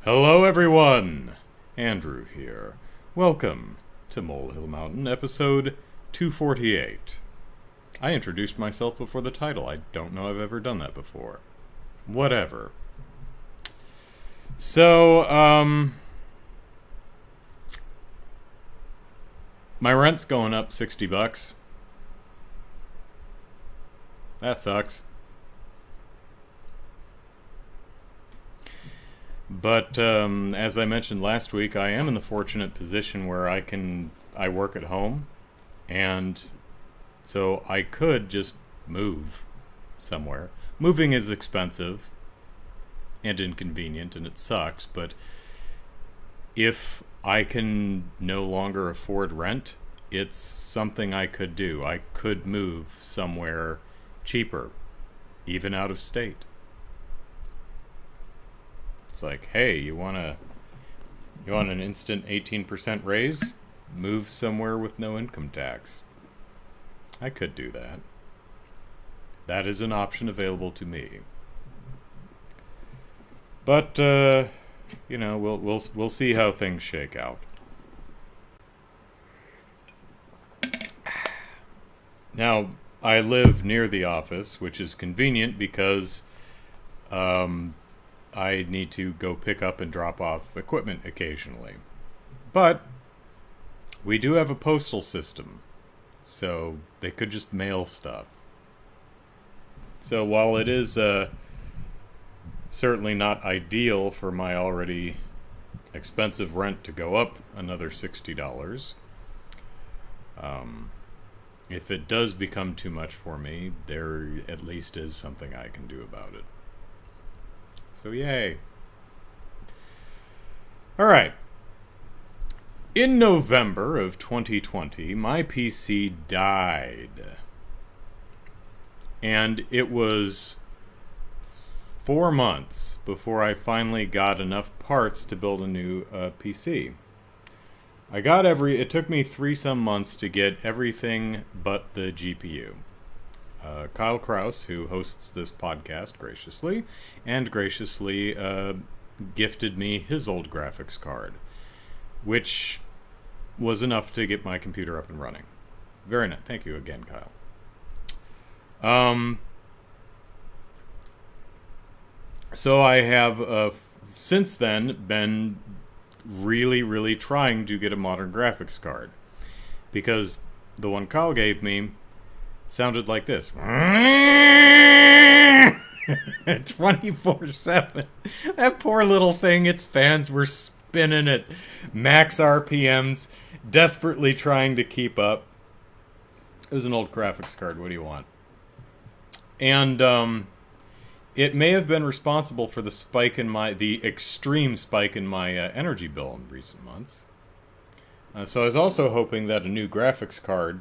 Hello everyone! Andrew here. Welcome to Molehill Mountain, episode 248. I introduced myself before the title. I don't know I've ever done that before. Whatever. So, my rent's going up $60. That sucks. But as I mentioned last week, I am in the fortunate position where I work at home, and so I could just move somewhere. Moving is expensive and inconvenient, and it sucks, but if I can no longer afford rent, it's something I could do. I could move somewhere cheaper, even out of state. It's like, hey, you want an instant 18% raise? Move somewhere with no income tax. I could do that. That is an option available to me. But we'll see how things shake out. Now, I live near the office, which is convenient because I need to go pick up and drop off equipment occasionally. But we do have a postal system, so they could just mail stuff. So while it is certainly not ideal for my already expensive rent to go up another $60, if it does become too much for me, there at least is something I can do about it. So yay. Alright. In November of 2020, my PC died. And it was 4 months before I finally got enough parts to build a new PC. It took me 3-some months to get everything but the GPU. Kyle Kraus, who hosts this podcast graciously gifted me his old graphics card, which was enough to get my computer up and running. Very nice. Thank you again, Kyle. So I have since then been really trying to get a modern graphics card, because the one Kyle gave me sounded like this. 24/7. That poor little thing, its fans were spinning at max RPMs, desperately trying to keep up. It was an old graphics card, what do you want? And it may have been responsible for the extreme spike in my energy bill in recent months. So I was also hoping that a new graphics card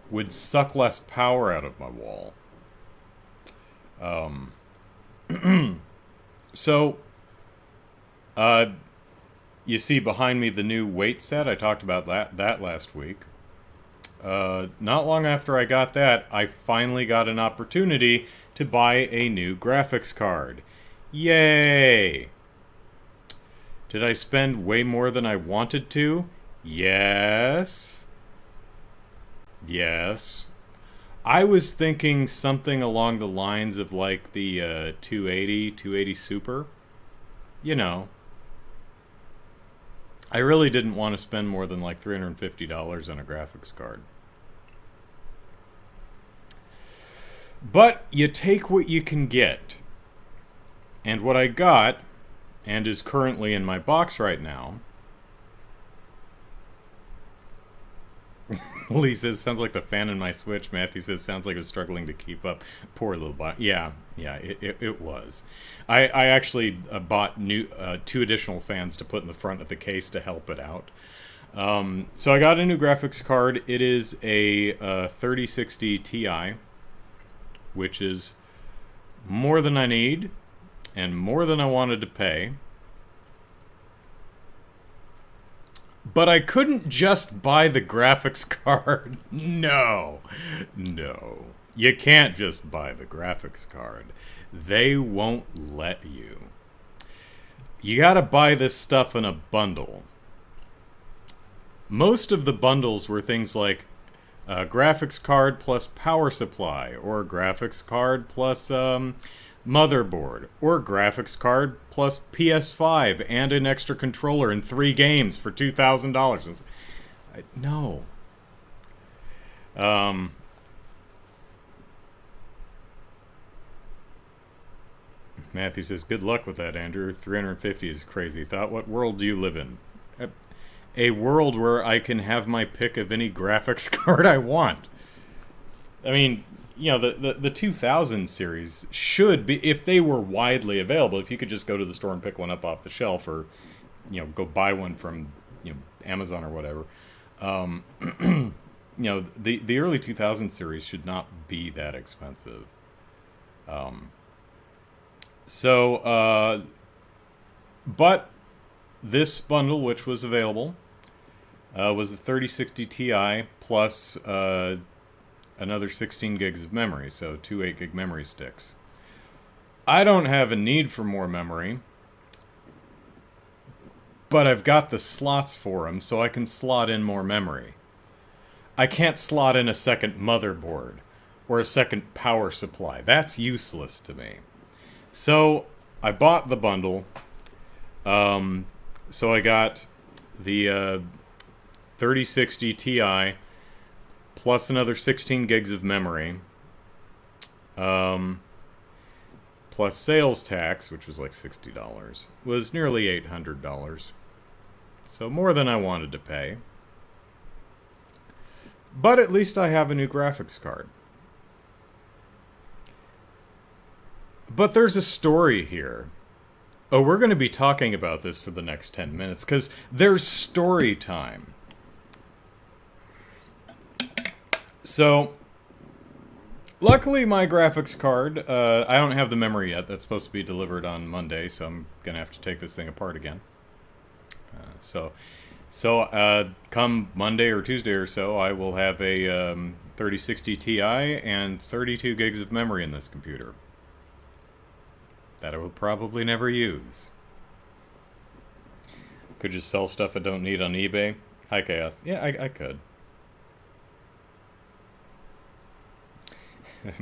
would suck less power out of my wall. So, you see behind me the new weight set. I talked about that last week. Not long after I got that, I finally got an opportunity to buy a new graphics card. Yay! Did I spend way more than I wanted to? Yes. I was thinking something along the lines of like the 280 Super. You know. I really didn't want to spend more than like $350 on a graphics card. But you take what you can get. And what I got, and is currently in my box right now, Lee says, sounds like the fan in my Switch. Matthew says, sounds like it's struggling to keep up. Poor little bot. Yeah, it was. I actually bought 2 additional fans to put in the front of the case to help it out. So I got a new graphics card. It is a 3060 Ti, which is more than I need and more than I wanted to pay. But I couldn't just buy the graphics card. No. You can't just buy the graphics card. They won't let you. You gotta buy this stuff in a bundle. Most of the bundles were things like a graphics card plus power supply, or graphics card plus motherboard, or graphics card plus PS5 and an extra controller and 3 games for $2,000. No. Matthew says, good luck with that, Andrew. 350 is crazy. Thought, what world do you live in? A world where I can have my pick of any graphics card I want. I mean, you know, the 2000 series should be, if they were widely available, if you could just go to the store and pick one up off the shelf, or, you know, go buy one from, you know, Amazon or whatever. You know, the early 2000 series should not be that expensive. But this bundle, which was available, was the 3060 Ti plus another 16 gigs of memory, so 2 8-gig memory sticks. I don't have a need for more memory, but I've got the slots for them, so I can slot in more memory. I can't slot in a second motherboard or a second power supply. That's useless to me. So I bought the bundle. So I got the 3060 Ti plus another 16 gigs of memory, plus sales tax, which was like $60, was nearly $800. So more than I wanted to pay. But at least I have a new graphics card. But there's a story here. Oh, we're going to be talking about this for the next 10 minutes, because there's story time. So, luckily my graphics card, I don't have the memory yet. That's supposed to be delivered on Monday, so I'm going to have to take this thing apart again. So come Monday or Tuesday or so, I will have a 3060 Ti and 32 gigs of memory in this computer that I will probably never use. Could just sell stuff I don't need on eBay. Hi, Chaos. Yeah, I could.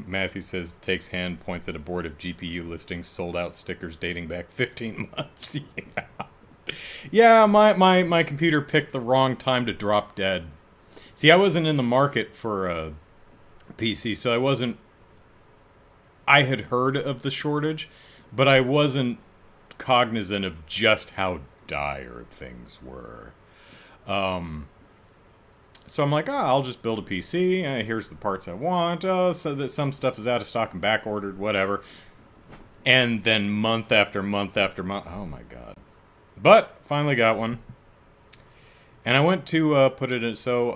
Matthew says, takes hand, points at a board of GPU listings, sold out stickers dating back 15 months. Yeah, my computer picked the wrong time to drop dead. See, I wasn't in the market for a PC, so I had heard of the shortage, but I wasn't cognizant of just how dire things were. So I'm like, I'll just build a PC. Here's the parts I want. So that some stuff is out of stock and back ordered, whatever. And then month after month after month. Oh my god. But finally got one. And I went to put it in. So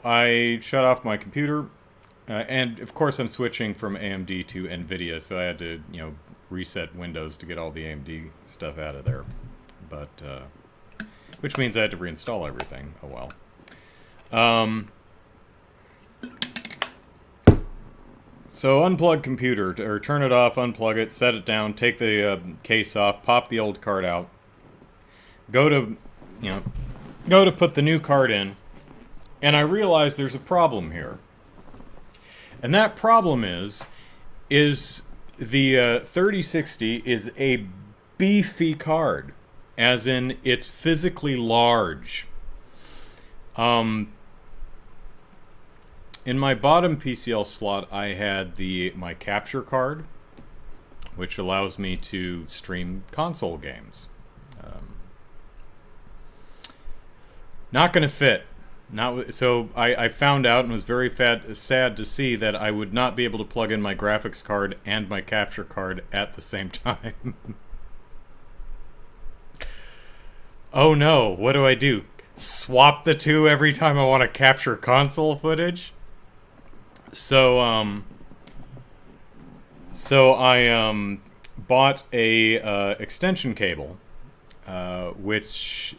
I shut off my computer. And of course I'm switching from AMD to NVIDIA. So I had to, reset Windows to get all the AMD stuff out of there. But, which means I had to reinstall everything. Oh well. So unplug computer, or turn it off, unplug it, set it down, take the case off, pop the old card out, go to put the new card in, and I realize there's a problem here. And that problem is the 3060 is a beefy card. As in, it's physically large. In my bottom PCL slot, I had my capture card, which allows me to stream console games. Not going to fit. So I found out and was very sad to see that I would not be able to plug in my graphics card and my capture card at the same time. Oh no, what do I do? Swap the two every time I want to capture console footage? So I bought a extension cable, which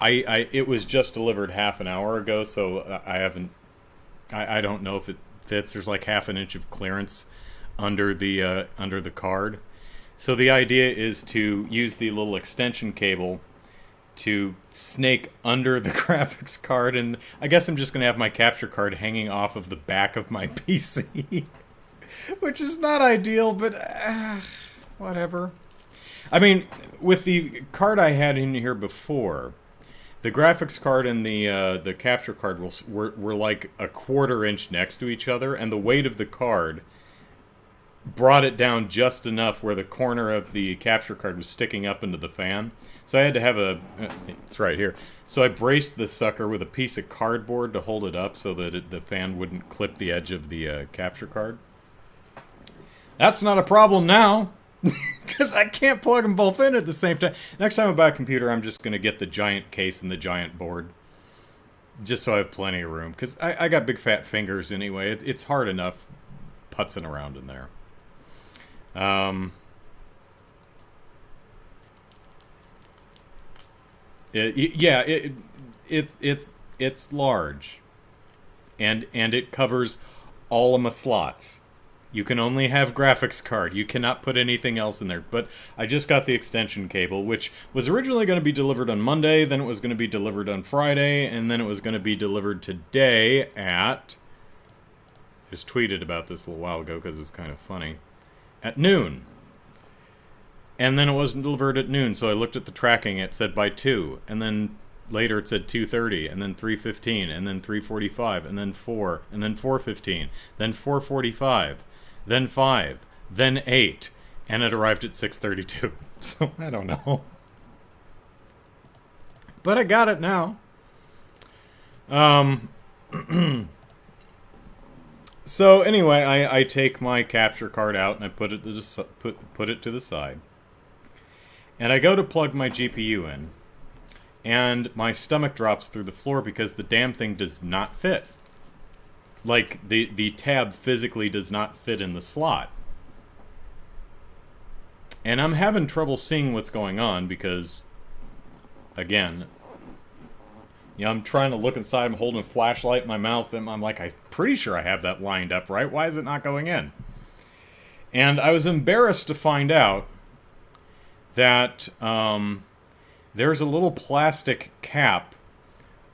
it was just delivered half an hour ago, so I don't know if it fits. There's like half an inch of clearance under the card. So the idea is to use the little extension cable to snake under the graphics card, and I guess I'm just going to have my capture card hanging off of the back of my PC, which is not ideal, but whatever. I mean, with the card I had in here before, the graphics card and the capture card were like a 1/4 inch next to each other, and the weight of the card brought it down just enough where the corner of the capture card was sticking up into the fan. So I had to have it's right here. So I braced the sucker with a piece of cardboard to hold it up so that the fan wouldn't clip the edge of the capture card. That's not a problem now, because I can't plug them both in at the same time. Next time I buy a computer, I'm just going to get the giant case and the giant board, just so I have plenty of room, because I got big fat fingers anyway. It's hard enough putzing around in there. It's large, and it covers all of my slots. You can only have graphics card. You cannot put anything else in there. But I just got the extension cable, which was originally going to be delivered on Monday, then it was going to be delivered on Friday, and then it was going to be delivered today at... I just tweeted about this a little while ago because it was kind of funny. At noon. And then it wasn't delivered at noon, so I looked at the tracking. It said by 2, and then later it said 2:30, and then 3:15, and then 3:45, and then 4, and then 4:15, then 4:45, then 5, then 8, and it arrived at 6:32. So I don't know. But I got it now. So anyway, I take my capture card out and I put it to the side. And I go to plug my GPU in, and my stomach drops through the floor because the damn thing does not fit. Like, the tab physically does not fit in the slot. And I'm having trouble seeing what's going on because, again, I'm trying to look inside, I'm holding a flashlight in my mouth, and I'm like, I'm pretty sure I have that lined up right. Why is it not going in? And I was embarrassed to find out that there's a little plastic cap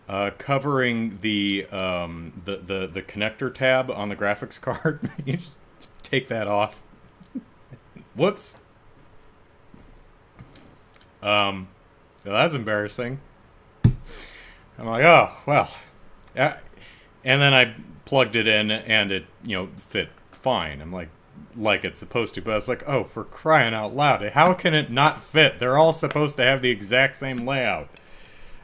covering the connector tab on the graphics card. You just take that off. Whoops. Well, that's embarrassing. I'm like, oh, well. And then I plugged it in, and it, fit fine. I'm like it's supposed to. But I was like, oh, for crying out loud. How can it not fit? They're all supposed to have the exact same layout.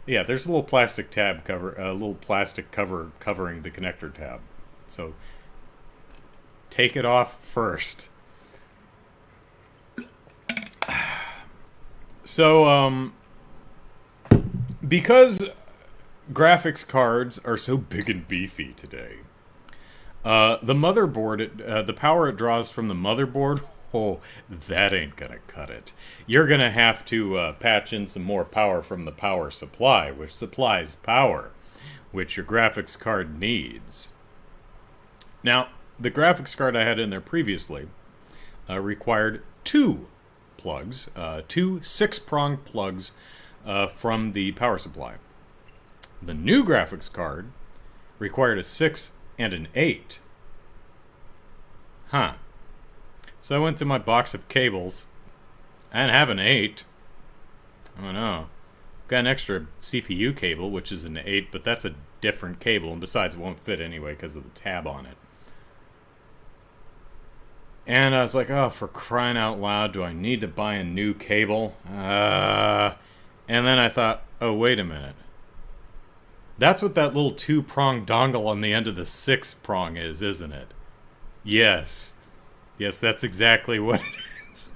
Yeah, there's a little plastic tab cover, a little plastic cover covering the connector tab. So take it off first. So, because graphics cards are so big and beefy today, the motherboard, the power it draws from the motherboard, oh, that ain't gonna cut it. You're gonna have to patch in some more power from the power supply, which supplies power, which your graphics card needs. Now, the graphics card I had in there previously required 2 plugs, 2 6-prong plugs from the power supply. The new graphics card required a 6 and an 8. Huh. So I went to my box of cables. I didn't have an 8. Oh no. Got an extra CPU cable, which is an 8, but that's a different cable, and besides it won't fit anyway because of the tab on it. And I was like, oh, for crying out loud, do I need to buy a new cable? And then I thought, oh, wait a minute. That's what that little 2-prong dongle on the end of the 6-prong is, isn't it? Yes. Yes, that's exactly what it is.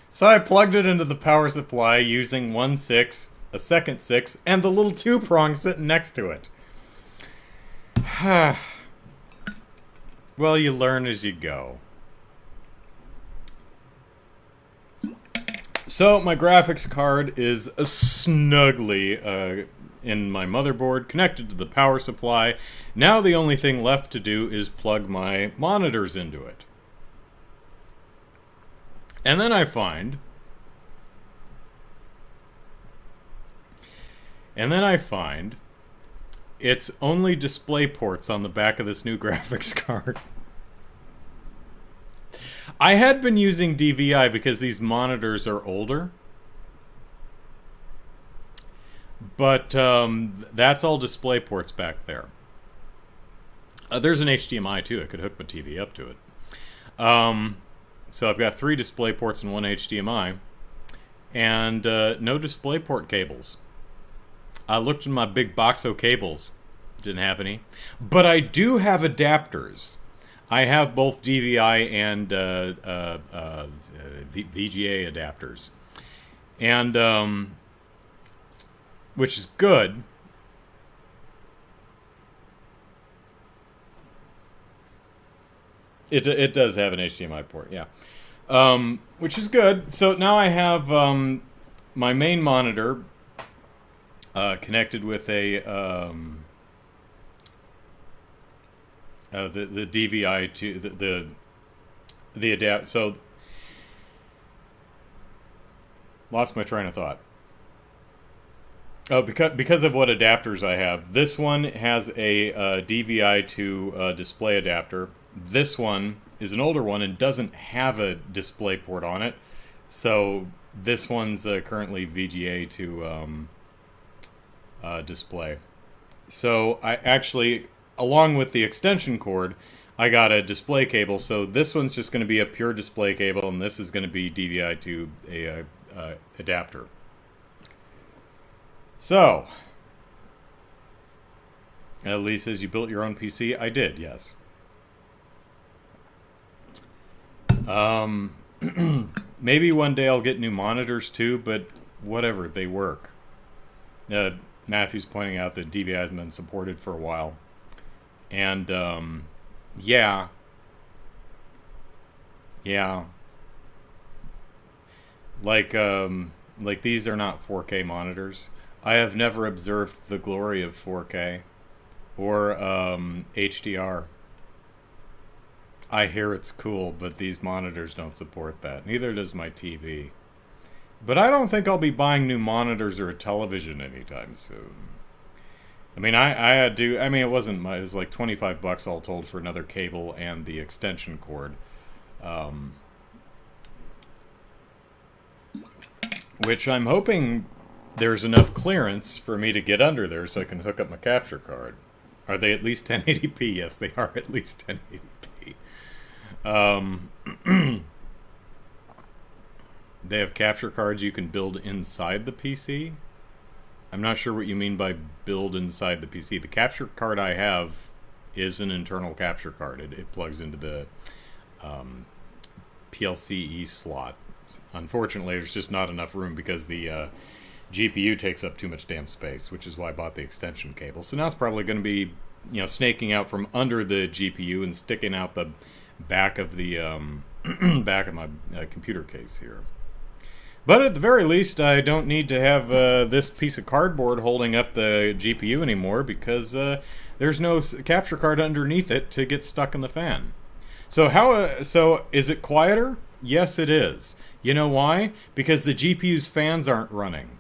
So I plugged it into the power supply using one 6, a second 6, and the little 2-prong sitting next to it. Well, you learn as you go. So my graphics card is snugly in my motherboard, connected to the power supply. Now the only thing left to do is plug my monitors into it. And then I find it's only display ports on the back of this new graphics card. I had been using DVI because these monitors are older. But that's all display ports back there. There's an HDMI too. I could hook my TV up to it. So I've got 3 display ports and 1 HDMI. And no display port cables. I looked in my big box of cables. Didn't have any. But I do have adapters. I have both DVI and VGA adapters. And which is good. It does have an HDMI port, yeah. Which is good. So now I have my main monitor connected with a the DVI to the adapt. So lost my train of thought. Oh, because of what adapters I have. This one has a DVI to display adapter. This one is an older one and doesn't have a display port on it. So this one's currently VGA to display. So I actually, along with the extension cord, I got a display cable. So this one's just going to be a pure display cable, and this is going to be DVI to a adapter. So, Ellie says you built your own PC. I did, yes. Maybe one day I'll get new monitors too, but whatever, they work. Matthew's pointing out that DVI has been supported for a while. And, yeah. Like these are not 4K monitors. I have never observed the glory of 4K or HDR. I hear it's cool, but these monitors don't support that. Neither does my TV. But I don't think I'll be buying new monitors or a television anytime soon. I mean, I had to. I mean, it was like $25 all told for another cable and the extension cord. Which I'm hoping there's enough clearance for me to get under there so I can hook up my capture card. Are they at least 1080p? Yes, they are at least 1080p. They have capture cards you can build inside the PC. I'm not sure what you mean by build inside the PC. The capture card I have is an internal capture card. It plugs into the PLCE slot. Unfortunately, there's just not enough room because the GPU takes up too much damn space, which is why I bought the extension cable. So now it's probably going to be, snaking out from under the GPU and sticking out the back of the back of my computer case here. But at the very least, I don't need to have this piece of cardboard holding up the GPU anymore because there's no capture card underneath it to get stuck in the fan. So so is it quieter? Yes, it is. You know why? Because the GPU's fans aren't running.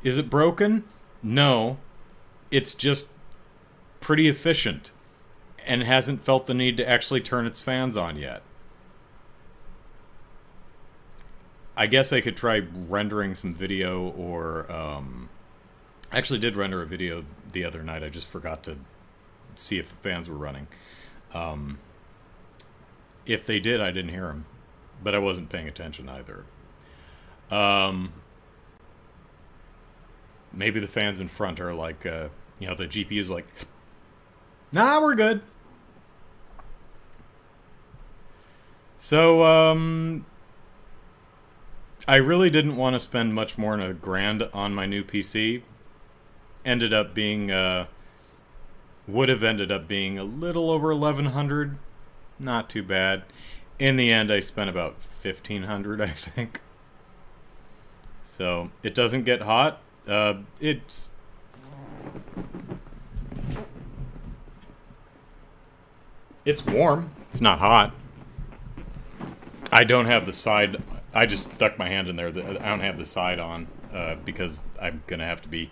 Is it broken? No. It's just pretty efficient and hasn't felt the need to actually turn its fans on yet. I guess I could try rendering some video or... I actually did render a video the other night. I just forgot to see if the fans were running. If they did, I didn't hear them. But I wasn't paying attention either. Maybe the fans in front are like, the GPU's like, nah, we're good. So, I really didn't want to spend much more than $1,000 on my new PC. Ended up being, would have ended up being a little over $1,100. Not too bad. In the end, I spent about $1,500, I think. So, it doesn't get hot. It's It's warm. It's not hot. I don't have the side. I just stuck my hand in there. I don't have the side on because I'm going to have to be...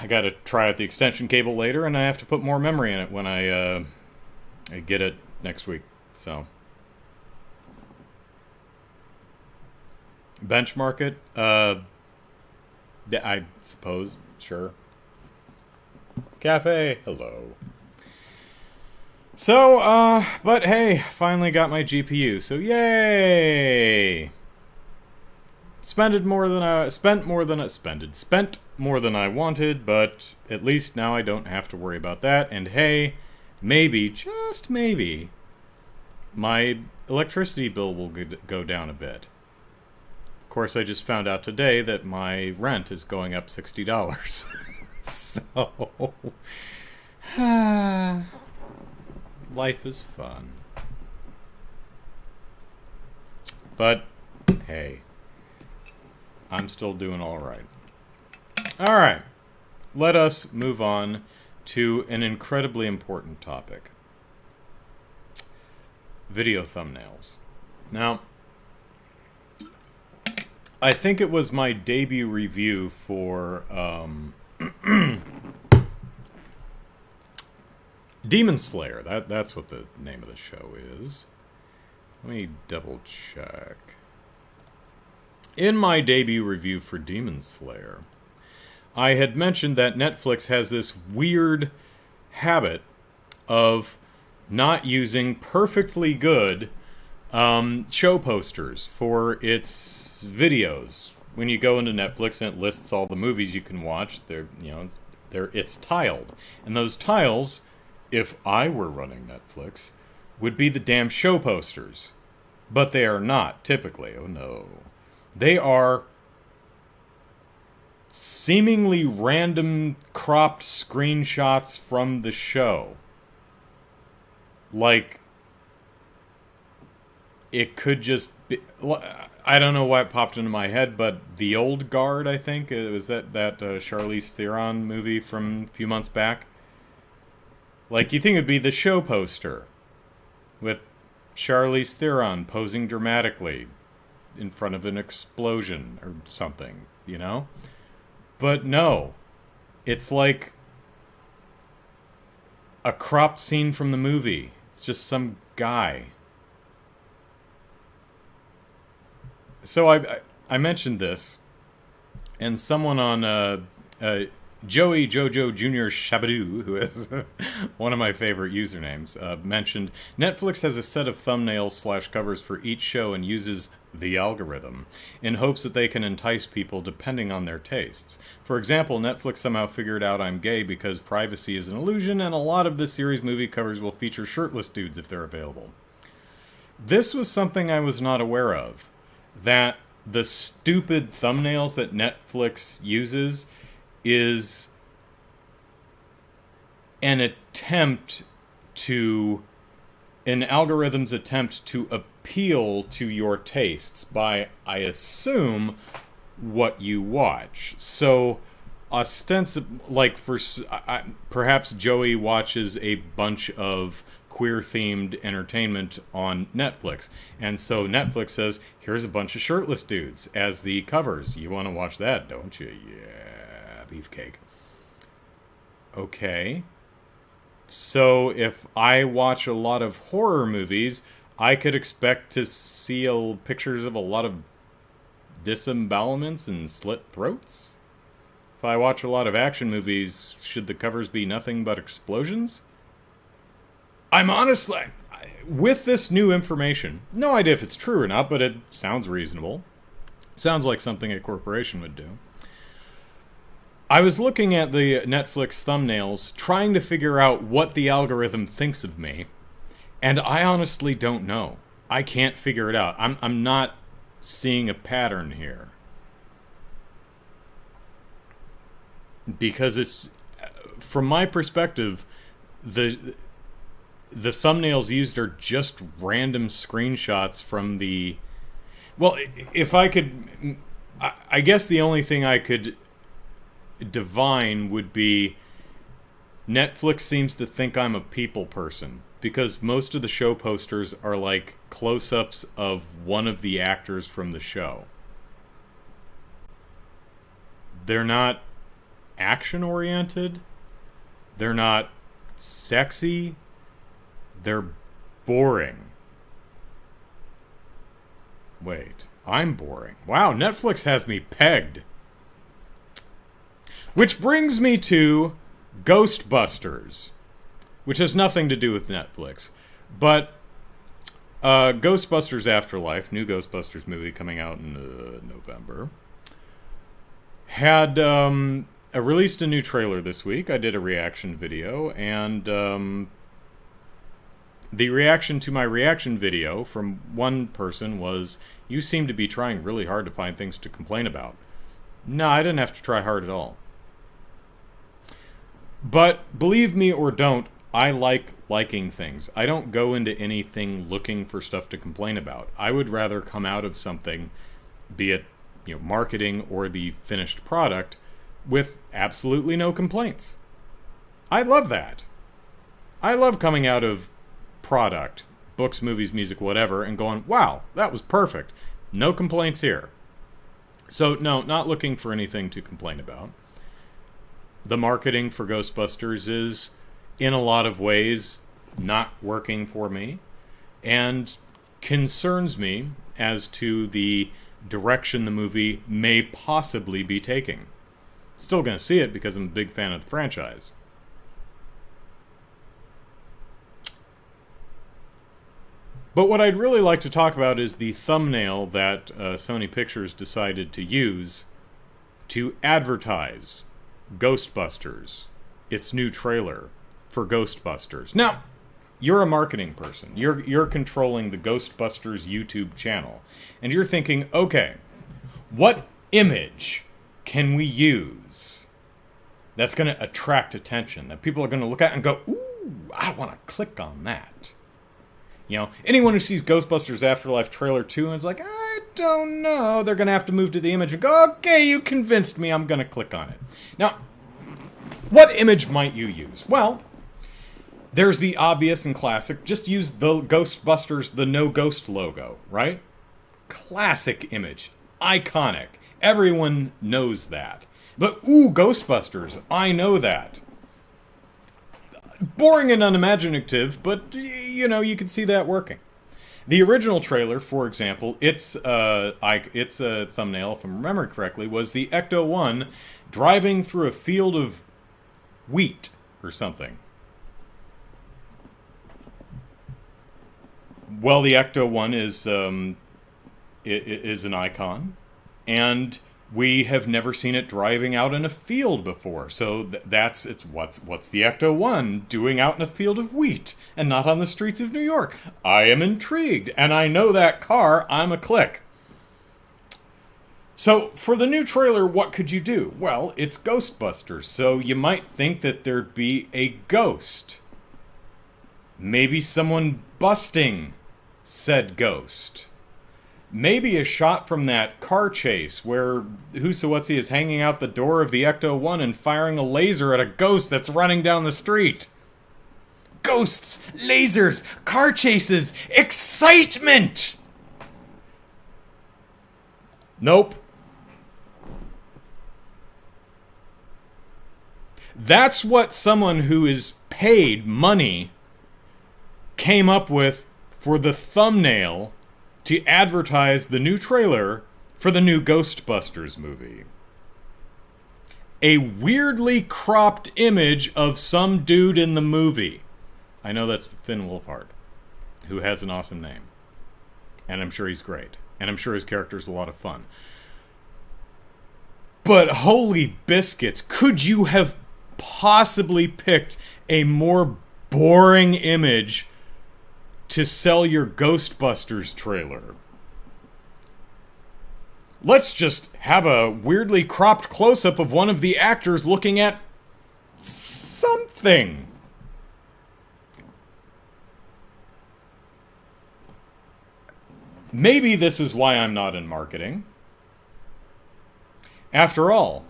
I got to try out the extension cable later, and I have to put more memory in it when I get it next week. So... benchmark it? I suppose. Sure. Cafe. Hello. So, but hey, finally got my GPU. So yay! Spent more than I wanted, but at least now I don't have to worry about that. And hey, maybe, just maybe, my electricity bill will go down a bit. Of course, I just found out today that my rent is going up $60. So, life is fun. But, hey, I'm still doing all right. All right, let us move on to an incredibly important topic. Video thumbnails. Now, I think it was my debut review for Demon Slayer. That's what the name of the show is. Let me double check. In my debut review for Demon Slayer, I had mentioned that Netflix has this weird habit of not using perfectly good show posters for its videos. When you go into Netflix and it lists all the movies you can watch, it's tiled. And those tiles, if I were running Netflix, would be the damn show posters. But they are not, typically. Oh no. They are seemingly random cropped screenshots from the show. Like, it could just be... I don't know why it popped into my head, but The Old Guard, I think, it was that Charlize Theron movie from a few months back. Like, you think it'd be the show poster with Charlize Theron posing dramatically in front of an explosion or something, you know? But no. It's like a cropped scene from the movie. It's just some guy. So I mentioned this, and someone on Joey Jojo Jr. Shabadoo, who is one of my favorite usernames, mentioned Netflix has a set of thumbnails / covers for each show and uses the algorithm in hopes that they can entice people depending on their tastes. For example, Netflix somehow figured out I'm gay because privacy is an illusion, and a lot of this series' movie covers will feature shirtless dudes if they're available. This was something I was not aware of. That the stupid thumbnails that Netflix uses is an algorithm's attempt to appeal to your tastes by, I assume, what you watch. So, perhaps Joey watches a bunch of queer-themed entertainment on Netflix. And so Netflix says, here's a bunch of shirtless dudes as the covers. You want to watch that, don't you? Yeah, beefcake. Okay. So if I watch a lot of horror movies, I could expect to see pictures of a lot of disembowelments and slit throats? If I watch a lot of action movies, should the covers be nothing but explosions? I'm honestly, with this new information, no idea if it's true or not, but it sounds reasonable. Sounds like something a corporation would do. I was looking at the Netflix thumbnails, trying to figure out what the algorithm thinks of me, and I honestly don't know. I can't figure it out. I'm not seeing a pattern here. Because it's, from my perspective, the thumbnails used are just random screenshots from the... Well, if I could... I guess the only thing I could divine would be Netflix seems to think I'm a people person, because most of the show posters are like close-ups of one of the actors from the show. They're not action-oriented. They're not sexy. They're boring. Wait, I'm boring. Wow, Netflix has me pegged. Which brings me to Ghostbusters, which has nothing to do with Netflix. But Ghostbusters Afterlife, new Ghostbusters movie coming out in November, had released a new trailer this week. I did a reaction video, and the reaction to my reaction video from one person was, "You seem to be trying really hard to find things to complain about." No, I didn't have to try hard at all. But believe me or don't, I like liking things. I don't go into anything looking for stuff to complain about. I would rather come out of something, be it marketing or the finished product, with absolutely no complaints. I love that. I love coming out of product, books, movies, music, whatever, and going, wow, that was perfect. No complaints here. So no, not looking for anything to complain about. The marketing for Ghostbusters is, in a lot of ways, not working for me, and concerns me as to the direction the movie may possibly be taking. Still going to see it because I'm a big fan of the franchise. But what I'd really like to talk about is the thumbnail that Sony Pictures decided to use to advertise Ghostbusters, its new trailer for Ghostbusters. Now, you're a marketing person. You're controlling the Ghostbusters YouTube channel. And you're thinking, okay, what image can we use that's going to attract attention, that people are going to look at and go, ooh, I want to click on that. Anyone who sees Ghostbusters Afterlife trailer 2 and is like, I don't know, they're going to have to move to the image and go, okay, you convinced me, I'm going to click on it. Now, what image might you use? Well, there's the obvious and classic, just use the Ghostbusters, the no ghost logo, right? Classic image. Iconic. Everyone knows that. But, ooh, Ghostbusters, I know that. Boring and unimaginative, but, you can see that working. The original trailer, for example, its thumbnail, if I'm remembering correctly, was the Ecto-1 driving through a field of wheat or something. Well, the Ecto-1 is an icon, and we have never seen it driving out in a field before. So what's the Ecto-1 doing out in a field of wheat and not on the streets of New York? I am intrigued, and I know that car. I'm a click. So for the new trailer, what could you do? Well, it's Ghostbusters, so you might think that there'd be a ghost. Maybe someone busting said ghost. Maybe a shot from that car chase where Whoosawatsi is hanging out the door of the Ecto-1 and firing a laser at a ghost that's running down the street. Ghosts, lasers, car chases, excitement! Nope. That's what someone who is paid money came up with for the thumbnail to advertise the new trailer for the new Ghostbusters movie. A weirdly cropped image of some dude in the movie. I know that's Finn Wolfhard, who has an awesome name. And I'm sure he's great. And I'm sure his character's a lot of fun. But holy biscuits, could you have possibly picked a more boring image to sell your Ghostbusters trailer? Let's just have a weirdly cropped close-up of one of the actors looking at something. Maybe this is why I'm not in marketing. After all,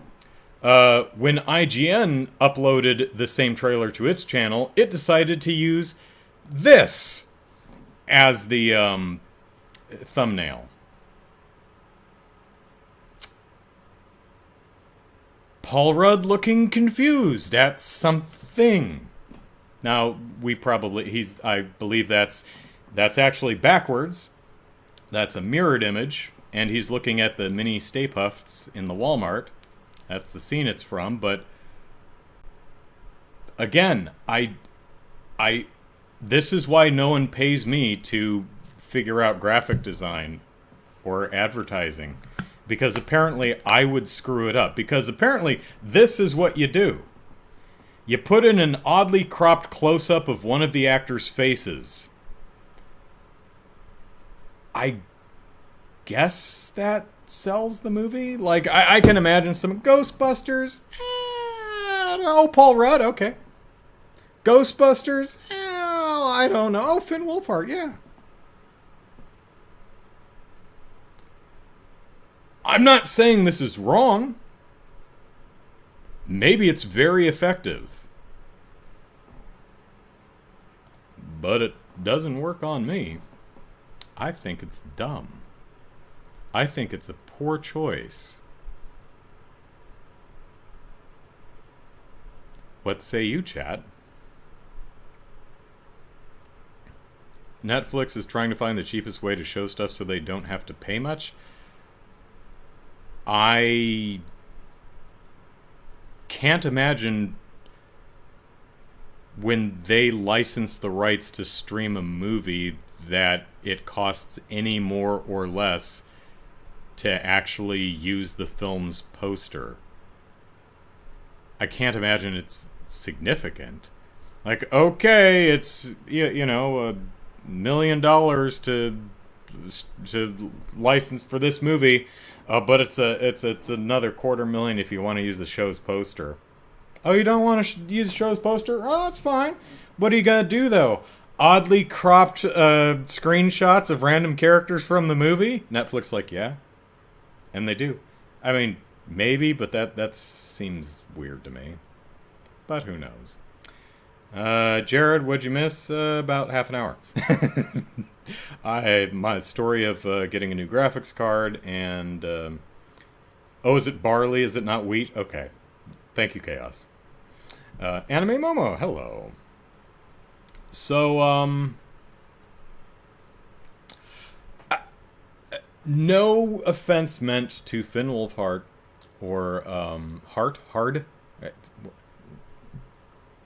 When IGN uploaded the same trailer to its channel, it decided to use this as the thumbnail. Paul Rudd looking confused at something. Now, I believe that's actually backwards. That's a mirrored image, and he's looking at the mini Stay Puffs in the Walmart. That's the scene it's from, but again, this is why no one pays me to figure out graphic design or advertising. Because apparently I would screw it up. Because apparently this is what you do. You put in an oddly cropped close-up of one of the actors' faces. I guess that sells the movie? Like, I can imagine some Ghostbusters. I don't know. Paul Rudd, okay. Ghostbusters? I don't know. Oh, Finn Wolfhard, yeah. I'm not saying this is wrong. Maybe it's very effective. But it doesn't work on me. I think it's dumb. I think it's a poor choice. What say you, chat? Netflix is trying to find the cheapest way to show stuff so they don't have to pay much. I can't imagine when they license the rights to stream a movie that it costs any more or less to actually use the film's poster. I can't imagine it's significant. Like, okay, it's, you know, $1 million to license for this movie. But it's another $250,000 if you want to use the show's poster. Oh, you don't want to use the show's poster? Oh, that's fine. What are you gonna do though? Oddly cropped screenshots of random characters from the movie? Netflix, like, yeah, and they do. I mean, maybe, but that seems weird to me. But who knows? Jared, what'd you miss? About half an hour. My story of getting a new graphics card and oh, is it barley? Is it not wheat? Okay, thank you, Chaos. Anime Momo, hello. So no offense meant to Finn Wolfhard or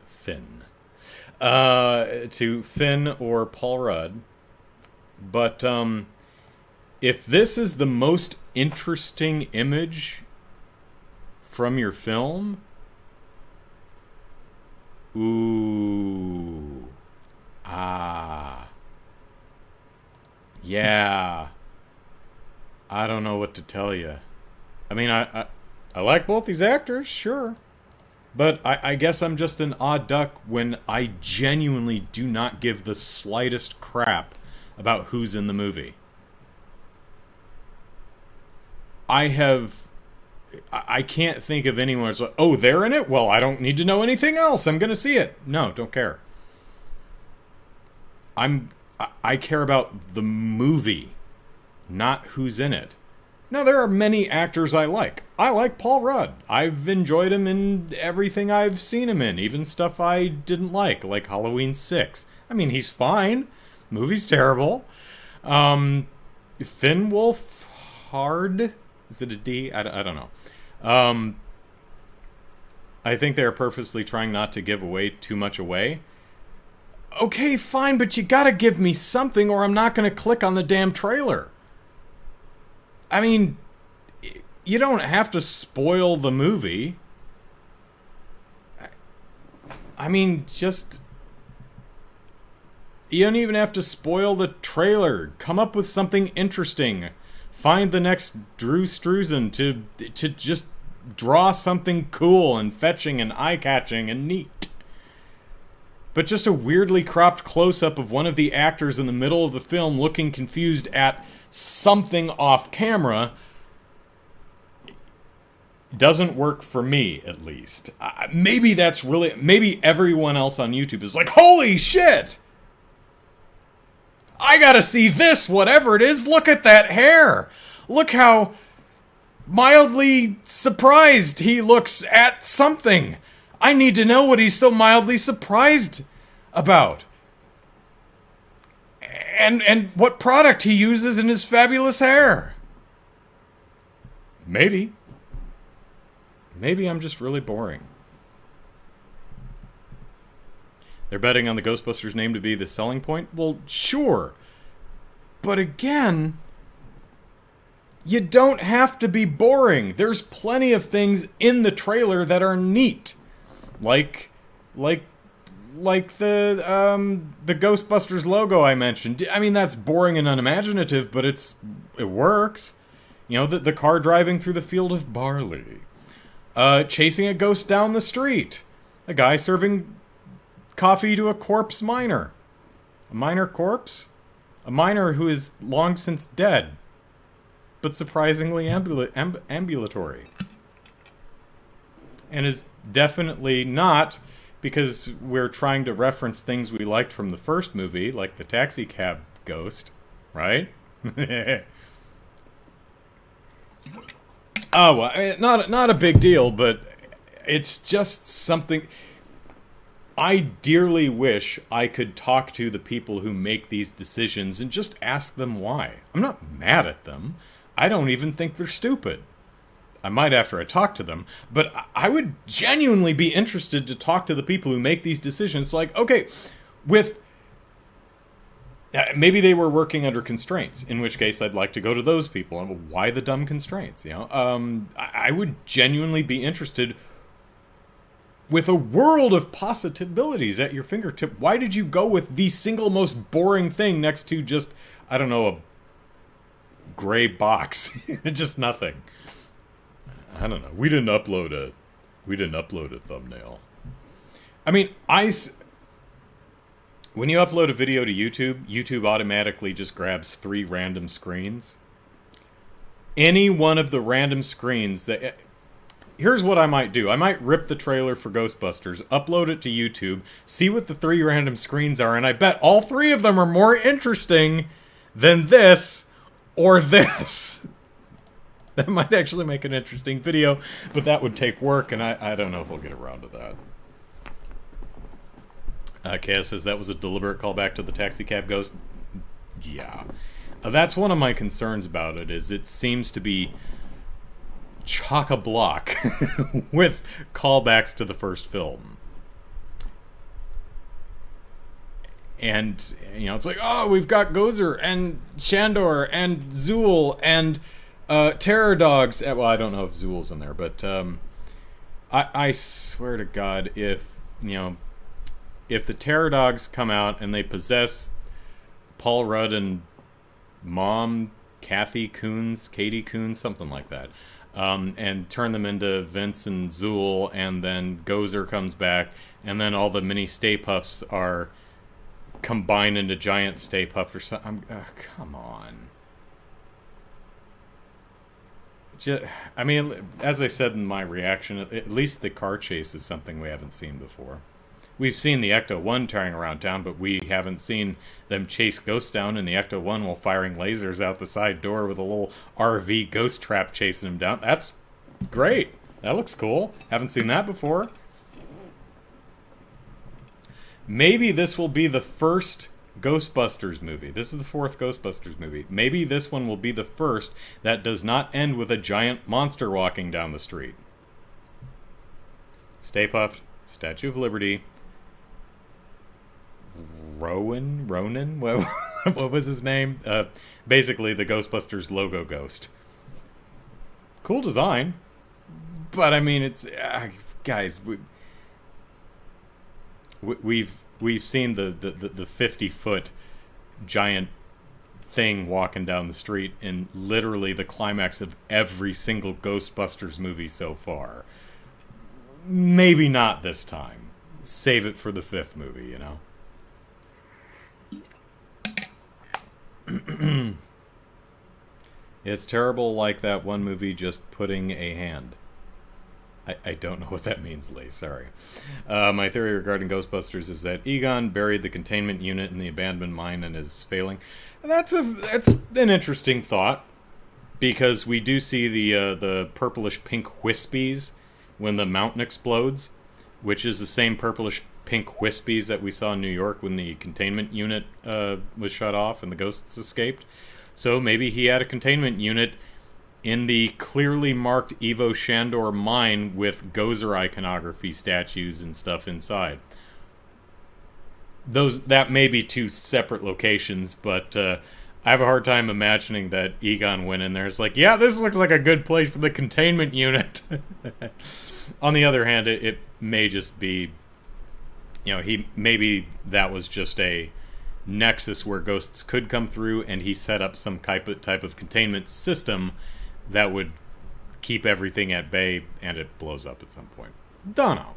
Finn. To Finn or Paul Rudd. But if this is the most interesting image from your film, ooh, yeah, I don't know what to tell you. I mean, I like both these actors, sure. But I guess I'm just an odd duck when I genuinely do not give the slightest crap about who's in the movie. I can't think of anyone who's like, oh, they're in it? Well, I don't need to know anything else. I'm going to see it. No, don't care. I care about the movie, not who's in it. Now, there are many actors I like. I like Paul Rudd. I've enjoyed him in everything I've seen him in, even stuff I didn't like Halloween 6. I mean, he's fine. Movie's terrible. Finn Wolfhard? Is it a D? I don't know. I think they're purposely trying not to give away too much away. Okay, fine, but you gotta give me something or I'm not gonna click on the damn trailer. I mean, you don't have to spoil the movie. I mean, just... You don't even have to spoil the trailer. Come up with something interesting. Find the next Drew Struzan to just draw something cool and fetching and eye-catching and neat. But just a weirdly cropped close-up of one of the actors in the middle of the film looking confused at something off camera Doesn't work for me, at least. Maybe that's really... Maybe everyone else on YouTube is like, holy shit! I gotta see this, whatever it is. Look at that hair! Look how mildly surprised he looks at something. I need to know what he's so mildly surprised about. And what product he uses in his fabulous hair. Maybe. Maybe I'm just really boring. They're betting on the Ghostbusters name to be the selling point? Well, sure. But again, you don't have to be boring. There's plenty of things in the trailer that are neat. Like the Ghostbusters logo I mentioned. I mean, that's boring and unimaginative, but it works. You know, the car driving through the field of barley. Chasing a ghost down the street. A guy serving coffee to a corpse miner. A miner corpse? A miner who is long since dead, but surprisingly ambulatory. And is definitely not, because we're trying to reference things we liked from the first movie, like the taxi cab ghost, right? Oh, well, not a big deal, but it's just something... I dearly wish I could talk to the people who make these decisions and just ask them why. I'm not mad at them. I don't even think they're stupid. I might after I talk to them, but I would genuinely be interested to talk to the people who make these decisions. Like, okay, maybe they were working under constraints, in which case I'd like to go to those people. And why the dumb constraints, you know? I would genuinely be interested. With a world of possibilities at your fingertip, why did you go with the single most boring thing next to just, I don't know, a gray box? Just nothing. I don't know. We didn't upload a thumbnail. I mean, when you upload a video to YouTube, YouTube automatically just grabs 3 random screens. Any one of the random screens that... Here's what I might do. I might rip the trailer for Ghostbusters, upload it to YouTube, see what the 3 random screens are, and I bet all 3 of them are more interesting than this or this. That might actually make an interesting video, but that would take work, and I don't know if we'll get around to that. Kaya says that was a deliberate callback to the taxi cab ghost. Yeah. That's one of my concerns about it, is it seems to be chock-a-block with callbacks to the first film. And, you know, it's like, oh, we've got Gozer and Shandor and Zool and Terror Dogs. Well, I don't know if Zool's in there, but I swear to God, if the Terror Dogs come out and they possess Paul Rudd and Mom, Katie Coons, something like that, and turn them into Vince and Zool, and then Gozer comes back, and then all the mini Stay Puffs are combined into giant Stay Puff or something. Come on. I mean, as I said in my reaction, at least the car chase is something we haven't seen before. We've seen the Ecto-1 tearing around town, but we haven't seen them chase ghosts down in the Ecto-1 while firing lasers out the side door with a little RV ghost trap chasing them down. That's great. That looks cool. Haven't seen that before. Maybe this will be the first Ghostbusters movie. This is the 4th Ghostbusters movie. Maybe this one will be the first that does not end with a giant monster walking down the street. Stay Puft, Statue of Liberty, Ronan? What was his name? Basically the Ghostbusters logo ghost. Cool design. But I mean, it's... guys, we've seen the 50-foot giant thing walking down the street in literally the climax of every single Ghostbusters movie so far. Maybe not this time. Save it for the 5th movie, you know? It's terrible, like that one movie, Just Putting a Hand. I don't know what that means, Lee. Sorry. My theory regarding Ghostbusters is that Egon buried the containment unit in the abandoned mine and is failing. That's an interesting thought, because we do see the purplish pink wispies when the mountain explodes, which is the same purplish pink wispies that we saw in New York when the containment unit was shut off and the ghosts escaped. So maybe he had a containment unit in the clearly marked Ivo Shandor mine with Gozer iconography statues and stuff inside. That may be two separate locations, but I have a hard time imagining that Egon went in there. It's like, yeah, this looks like a good place for the containment unit. On the other hand, it may just be, maybe that was just a nexus where ghosts could come through, and he set up some type of containment system that would keep everything at bay, and it blows up at some point. Don't know.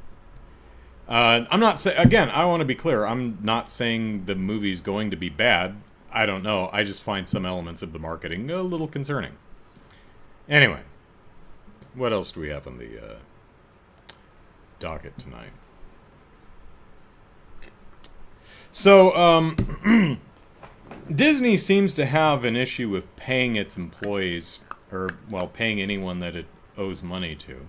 I'm not saying, again, I want to be clear, I'm not saying the movie's going to be bad. I don't know. I just find some elements of the marketing a little concerning. Anyway, what else do we have on the docket tonight? So, Disney seems to have an issue with paying its employees, or, well, paying anyone that it owes money to.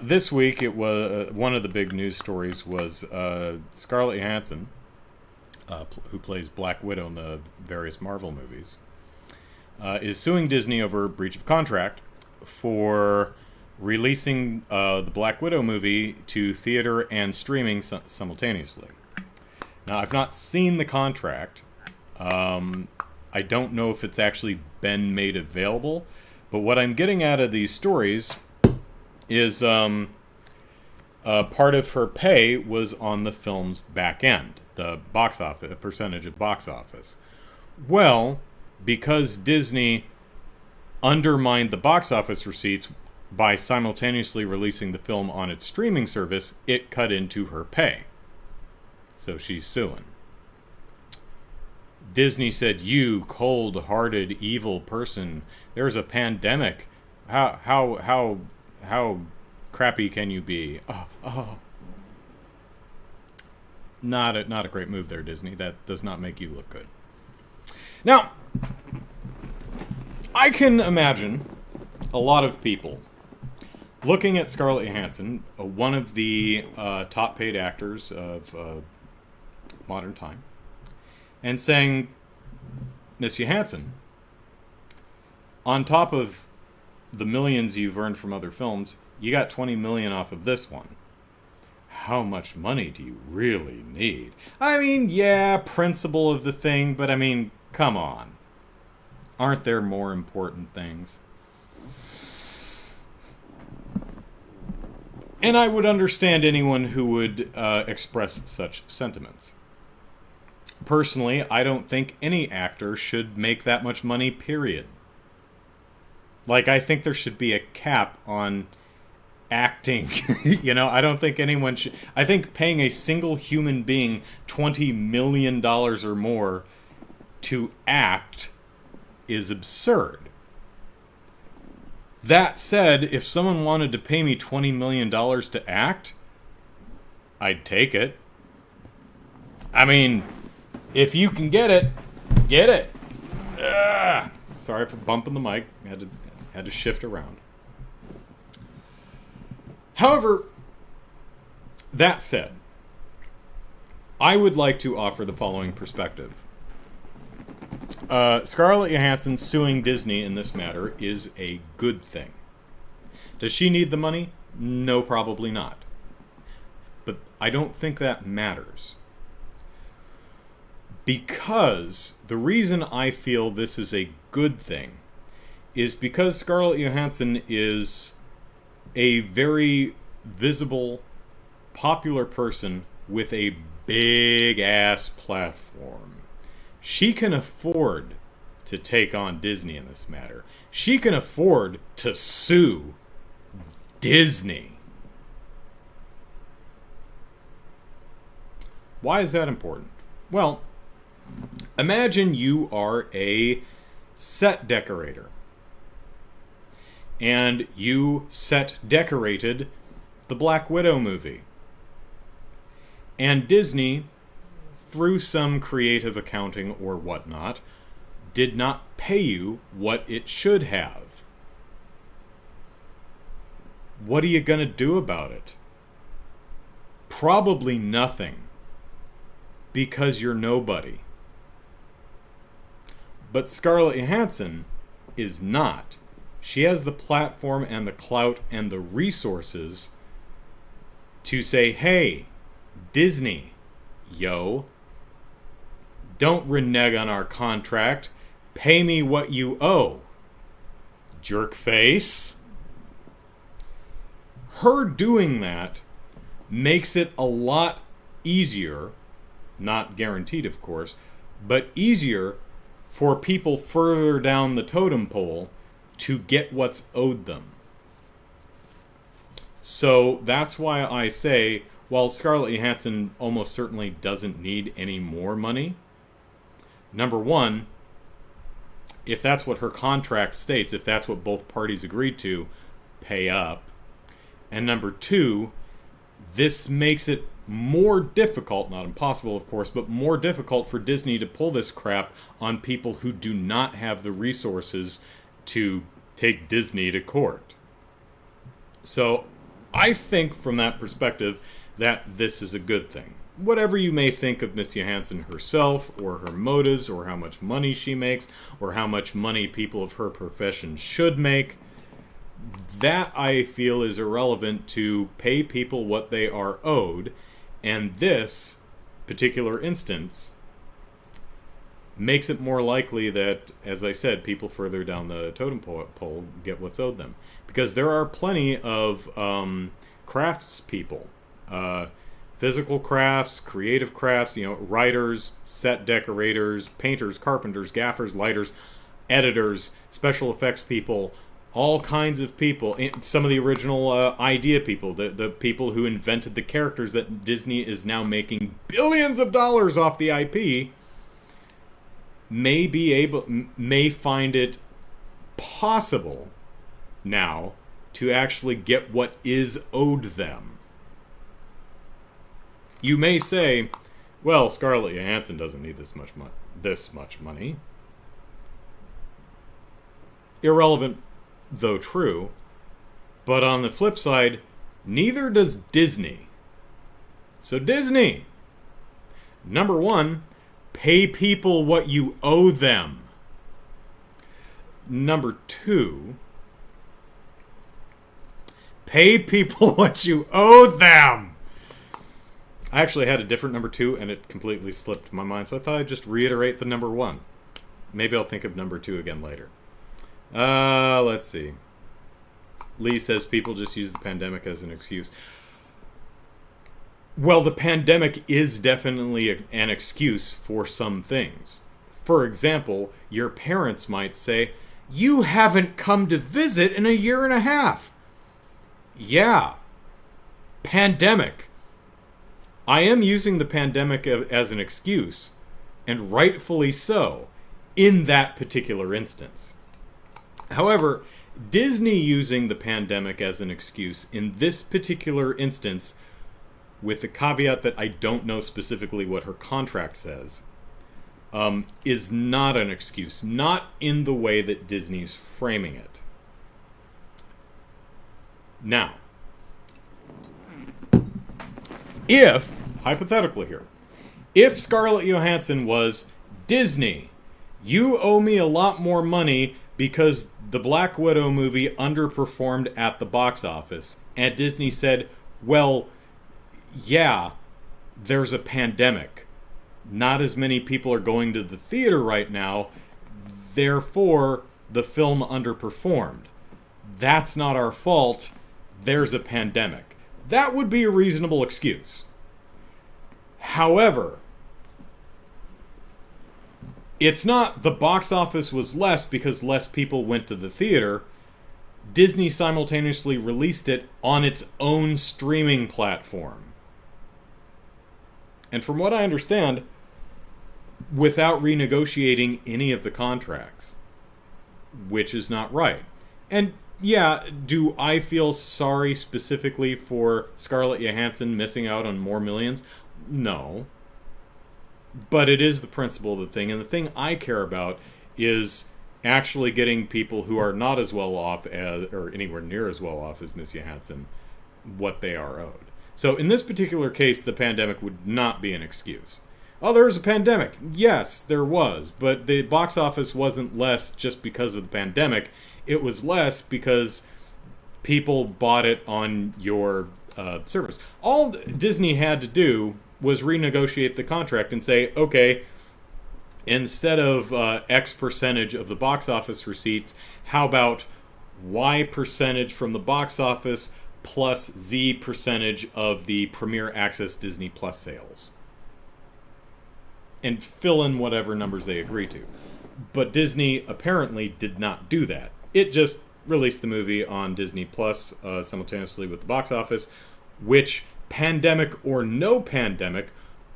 This week, it was one of the big news stories was Scarlett Johansson, who plays Black Widow in the various Marvel movies, is suing Disney over breach of contract for releasing the Black Widow movie to theater and streaming simultaneously. Now, I've not seen the contract. I don't know if it's actually been made available, but what I'm getting out of these stories is part of her pay was on the film's back end, the box office, a percentage of box office. Well, because Disney undermined the box office receipts by simultaneously releasing the film on its streaming service, it cut into her pay. So she's suing. Disney said, "You cold-hearted, evil person. There's a pandemic. How crappy can you be?" Not a great move there, Disney. That does not make you look good. Now, I can imagine a lot of people looking at Scarlett Johansson, one of the top-paid actors of modern time, and saying, "Miss Johansson, on top of the millions you've earned from other films, you got 20 million off of this one. How much money do you really need?" I mean, yeah, principle of the thing, but I mean, come on. Aren't there more important things? And I would understand anyone who would express such sentiments. Personally, I don't think any actor should make that much money, period. Like, I think there should be a cap on acting. I don't think anyone should. I think paying a single human being $20 million or more to act is absurd. That said, if someone wanted to pay me $20 million to act, I'd take it. I mean, if you can get it, get it. Ugh. Sorry for bumping the mic. Had to shift around. However, that said, I would like to offer the following perspective. Scarlett Johansson suing Disney in this matter is a good thing. Does she need the money? No, probably not. But I don't think that matters. Because the reason I feel this is a good thing is because Scarlett Johansson is a very visible, popular person with a big-ass platform. She can afford to take on Disney in this matter. She can afford to sue Disney. Why is that important? Well, imagine you are a set decorator. and you decorated the Black Widow movie. And Disney, through some creative accounting or whatnot, did not pay you what it should have. What are you going to do about it? Probably nothing. Because you're nobody. But Scarlett Johansson is not. She has the platform and the clout and the resources to say, hey, Disney, yo, don't renege on our contract. Pay me what you owe, jerkface. Her doing that makes it a lot easier, not guaranteed of course, but easier for people further down the totem pole to get what's owed them. So that's why I say, while Scarlett Johansson almost certainly doesn't need any more money, number one, if that's what her contract states, if that's what both parties agreed to, pay up. And number two, this makes it more difficult, not impossible of course, but more difficult for Disney to pull this crap on people who do not have the resources to take Disney to court. So I think from that perspective that this is a good thing. Whatever you may think of Miss Johansson herself, or her motives, or how much money she makes, or how much money people of her profession should make, that I feel is irrelevant to pay people what they are owed. And this particular instance makes it more likely that, as I said, people further down the totem pole get what's owed them. Because there are plenty of crafts people, physical crafts, creative crafts, writers, set decorators, painters, carpenters, gaffers, lighters, editors, special effects people, all kinds of people, some of the original idea people, the people who invented the characters that Disney is now making billions of dollars off the IP, may find it possible now to actually get what is owed them. You may say, well, Scarlett Johansson doesn't need this much money. Irrelevant, though true. But on the flip side, neither does Disney. So Disney, number one, pay people what you owe them. Number two, pay people what you owe them. I actually had a different number two, and it completely slipped my mind, so I thought I'd just reiterate the number one. Maybe I'll think of number two again later. Let's see. Lee says people just use the pandemic as an excuse. Well, the pandemic is definitely an excuse for some things. For example, your parents might say, you haven't come to visit in a year and a half. Yeah. Pandemic. I am using the pandemic as an excuse, and rightfully so, in that particular instance. However, Disney using the pandemic as an excuse in this particular instance, with the caveat that I don't know specifically what her contract says, is not an excuse. Not in the way that Disney's framing it. Now, if, hypothetically here, if Scarlett Johansson was, Disney, you owe me a lot more money because the Black Widow movie underperformed at the box office, and Disney said, well, yeah, there's a pandemic. Not as many people are going to the theater right now, therefore the film underperformed. That's not our fault. There's a pandemic. That would be a reasonable excuse. However, it's not the box office was less because less people went to the theater. Disney simultaneously released it on its own streaming platform. And from what I understand, without renegotiating any of the contracts, which is not right. And Yeah, do I feel sorry specifically for Scarlett Johansson missing out on more millions? No. But it is the principle of the thing, and the thing I care about is actually getting people who are not as well off as, or anywhere near as well off as Miss Johansson, what they are owed. So in this particular case, the pandemic would not be an excuse. Oh, there was a pandemic. Yes, there was, but the box office wasn't less just because of the pandemic. It was less because people bought it on your service. All Disney had to do was renegotiate the contract and say, okay, instead of X percentage of the box office receipts, how about Y percentage from the box office plus Z percentage of the Premier Access Disney Plus sales? And fill in whatever numbers they agree to. But Disney apparently did not do that. It just released the movie on Disney Plus simultaneously with the box office, which, pandemic or no pandemic,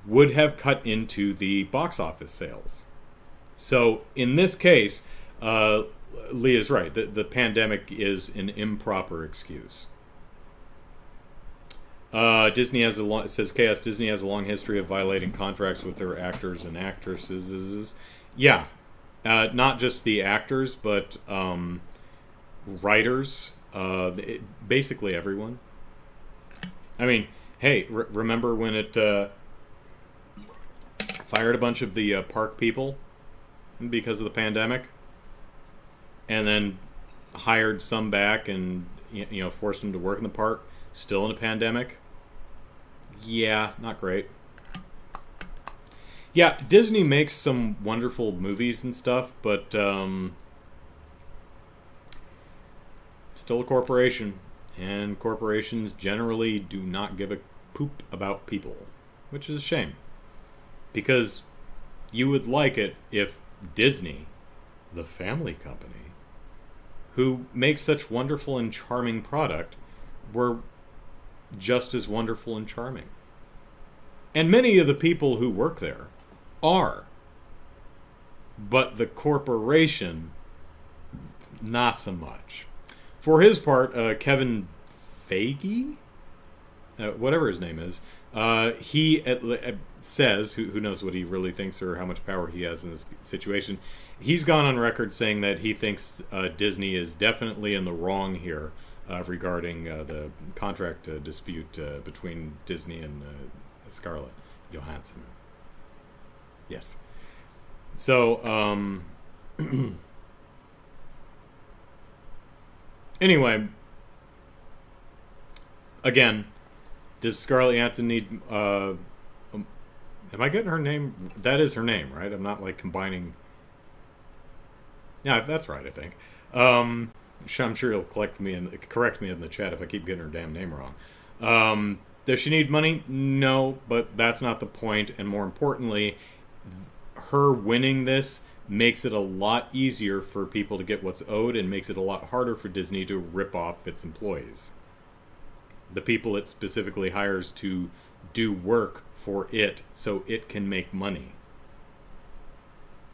would have cut into the box office sales. So in this case, Leah's right. The pandemic is an improper excuse. Disney has a long, it says Chaos. Disney has a long history of violating contracts with their actors and actresses. Yeah, not just the actors, but writers. Basically everyone. I mean, hey, remember when it fired a bunch of the park people because of the pandemic, and then hired some back and forced them to work in the park, still in a pandemic? Yeah, not great. Yeah, Disney makes some wonderful movies and stuff, but still a corporation, and corporations generally do not give a poop about people, which is a shame. Because you would like it if Disney, the family company, who makes such wonderful and charming product, were just as wonderful and charming. And many of the people who work there are. But the corporation, not so much. For his part, Kevin Feige, whatever his name is, he says, who knows what he really thinks or how much power he has in this situation, he's gone on record saying that he thinks Disney is definitely in the wrong here regarding the contract dispute between Disney and Scarlett Johansson. Yes. So, anyway, again, does Scarlett Johansson need... am I getting her name? That is her name, right? I'm not, like, combining... Yeah, that's right, I think. I'm sure he'll correct me in the chat if I keep getting her damn name wrong. Does she need money? No, but that's not the point. And more importantly, her winning this makes it a lot easier for people to get what's owed and makes it a lot harder for Disney to rip off its employees. The people it specifically hires to do work for it so it can make money.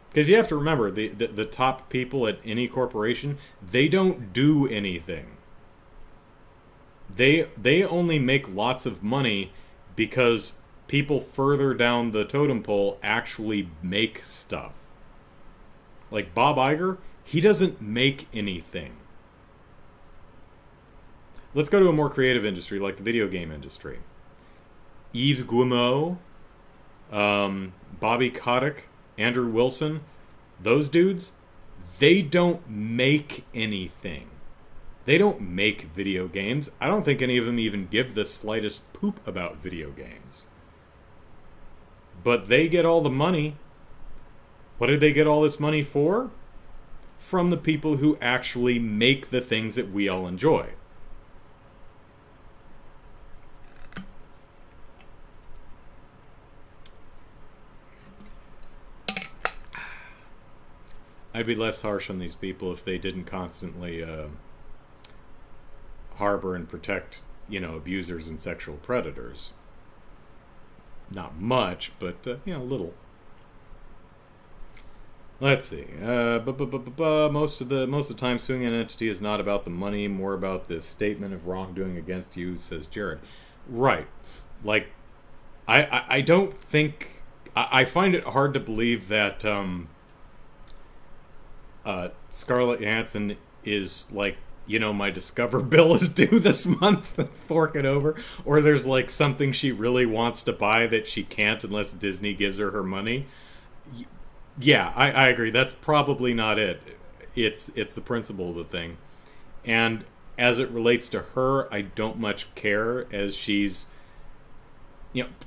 Because you have to remember, the top people at any corporation, they don't do anything. They only make lots of money because people further down the totem pole actually make stuff. Like Bob Iger, he doesn't make anything. Let's go to a more creative industry, like the video game industry. Yves Guillemot, Bobby Kotick, Andrew Wilson, those dudes, they don't make anything. They don't make video games. I don't think any of them even give the slightest poop about video games. But they get all the money. What did they get all this money for? From the people who actually make the things that we all enjoy. I'd be less harsh on these people if they didn't constantly harbor and protect, abusers and sexual predators. Not much, but, a little. Let's see. Most of the time, suing an entity is not about the money, more about this statement of wrongdoing against you, says Jared. Right. Like, I don't think I find it hard to believe that Scarlett Johansson is like, my Discover bill is due this month, fork it over, or there's like something she really wants to buy that she can't unless Disney gives her money. Yeah, I agree. That's probably not it. It's the principle of the thing. And as it relates to her, I don't much care, as she's,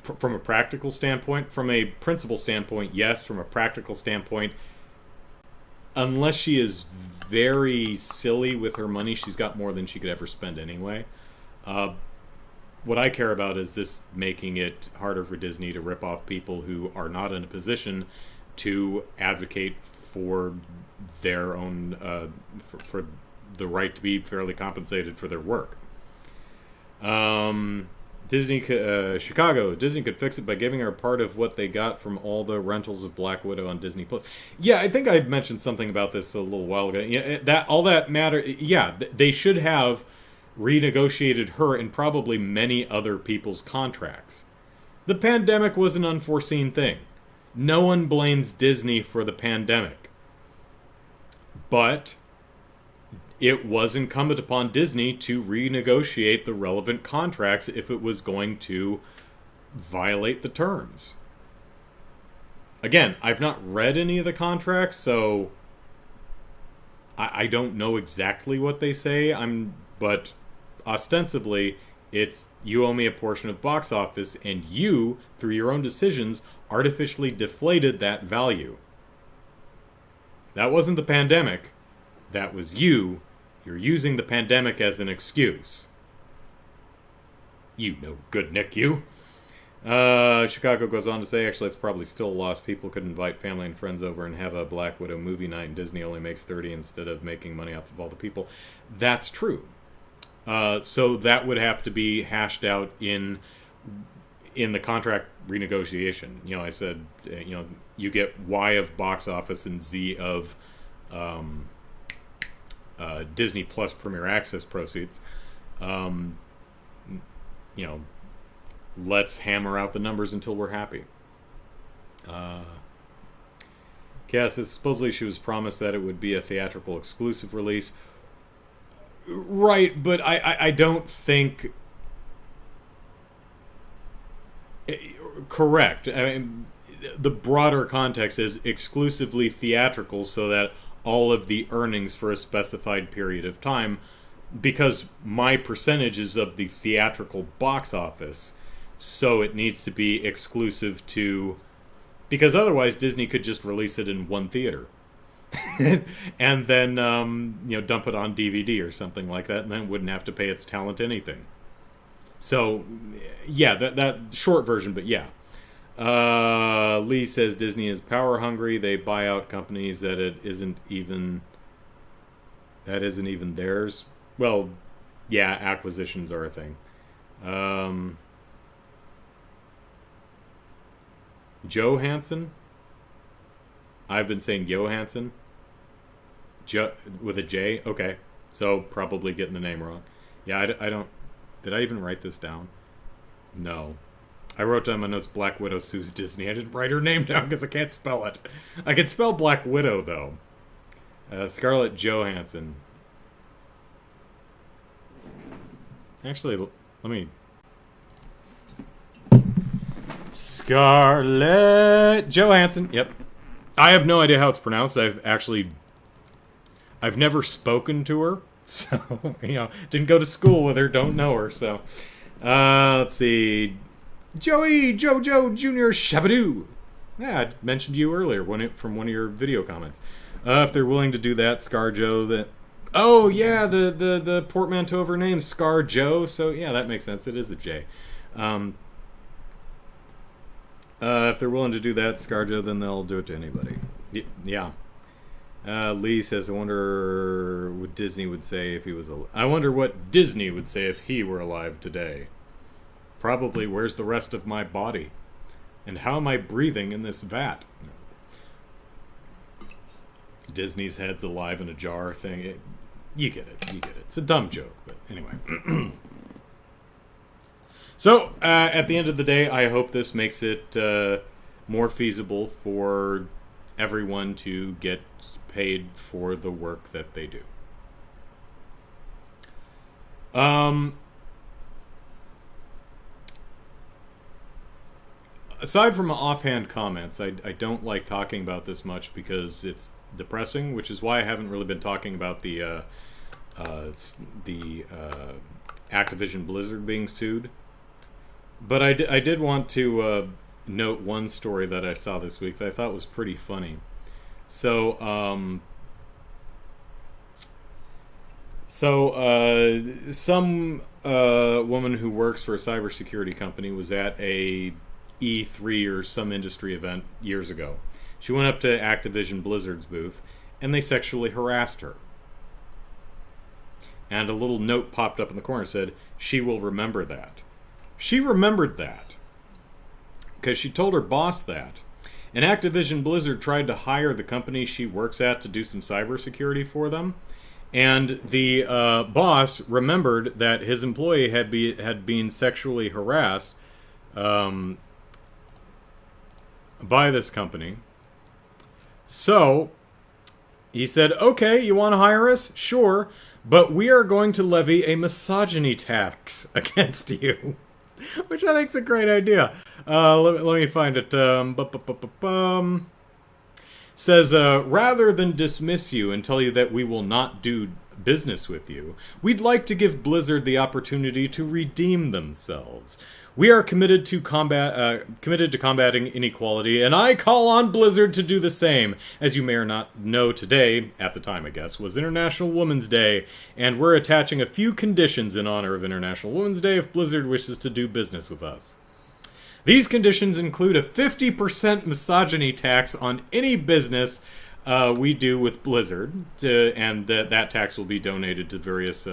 from a practical standpoint. From a principle standpoint, yes. From a practical standpoint, unless she is very silly with her money, she's got more than she could ever spend anyway. What I care about is this making it harder for Disney to rip off people who are not in a position to advocate for their own for the right to be fairly compensated for their work. Chicago. Disney could fix it by giving her part of what they got from all the rentals of Black Widow on Disney Plus. Yeah, I think I mentioned something about this a little while ago. Yeah, that all that matter. Yeah, they should have renegotiated her and probably many other people's contracts. The pandemic was an unforeseen thing. No one blames Disney for the pandemic. But it was incumbent upon Disney to renegotiate the relevant contracts if it was going to violate the terms. Again, I've not read any of the contracts, so I don't know exactly what they say. But ostensibly, it's you owe me a portion of box office, and you, through your own decisions, artificially deflated that value. That wasn't the pandemic. That was you. You're using the pandemic as an excuse. You no good, Nick, you. Chicago goes on to say, actually, it's probably still a loss. People could invite family and friends over and have a Black Widow movie night, and Disney only makes 30 instead of making money off of all the people. That's true. So that would have to be hashed out in the contract renegotiation. I said, you get Y of box office and Z of Disney Plus Premier Access proceeds. Let's hammer out the numbers until we're happy. Cass says, supposedly she was promised that it would be a theatrical exclusive release. Right, but I don't think... Correct. I mean, the broader context is exclusively theatrical so that all of the earnings for a specified period of time, because my percentage is of the theatrical box office, so it needs to be exclusive to... Because otherwise Disney could just release it in one theater. And then, dump it on DVD or something like that, and then it wouldn't have to pay its talent anything. So, yeah, that short version, but yeah. Lee says Disney is power hungry. They buy out companies that isn't even theirs. Well, yeah, acquisitions are a thing. Johansson? I've been saying Johansson. With a J? Okay. So, probably getting the name wrong. Yeah, I don't... Did I even write this down? No. I wrote down my notes, Black Widow sues Disney. I didn't write her name down because I can't spell it. I can spell Black Widow, though. Scarlett Johansson. Actually, let me... Scarlett Johansson. Yep. I have no idea how it's pronounced. I've never spoken to her. So, didn't go to school with her, don't know her, so. Let's see. Jojo Jr. Shabadoo. Yeah, I mentioned you earlier from one of your video comments. If they're willing to do that, ScarJo, that... Oh, yeah, the portmanteau of her name, ScarJo, so yeah, that makes sense. It is a J. If they're willing to do that, ScarJo, then they'll do it to anybody. Yeah. Lee says, I wonder what Disney would say if he was alive. I wonder what Disney would say if he were alive today. Probably, where's the rest of my body? And how am I breathing in this vat? Disney's head's alive in a jar thing. You get it. You get it. It's a dumb joke, but anyway. So, at the end of the day, I hope this makes it more feasible for everyone to get paid for the work that they do. Aside from offhand comments, I don't like talking about this much because it's depressing, which is why I haven't really been talking about the Activision Blizzard being sued. But I did want to note one story that I saw this week that I thought was pretty funny. So, some woman who works for a cybersecurity company was at a E3 or some industry event years ago. She went up to Activision Blizzard's booth, and they sexually harassed her. And a little note popped up in the corner that said, "She will remember that." She remembered that because she told her boss that. And Activision Blizzard tried to hire the company she works at to do some cybersecurity for them. And the boss remembered that his employee had been sexually harassed by this company. So he said, "Okay, you want to hire us? Sure, but we are going to levy a misogyny tax against you." Which I think is a great idea. Let me find it. Says, rather than dismiss you and tell you that we will not do business with you, we'd like to give Blizzard the opportunity to redeem themselves. We are committed to combating inequality, and I call on Blizzard to do the same. As you may or not know, today, at the time I guess, was International Women's Day, and we're attaching a few conditions in honor of International Women's Day if Blizzard wishes to do business with us. These conditions include a 50% misogyny tax on any business we do with Blizzard, and that tax will be donated to various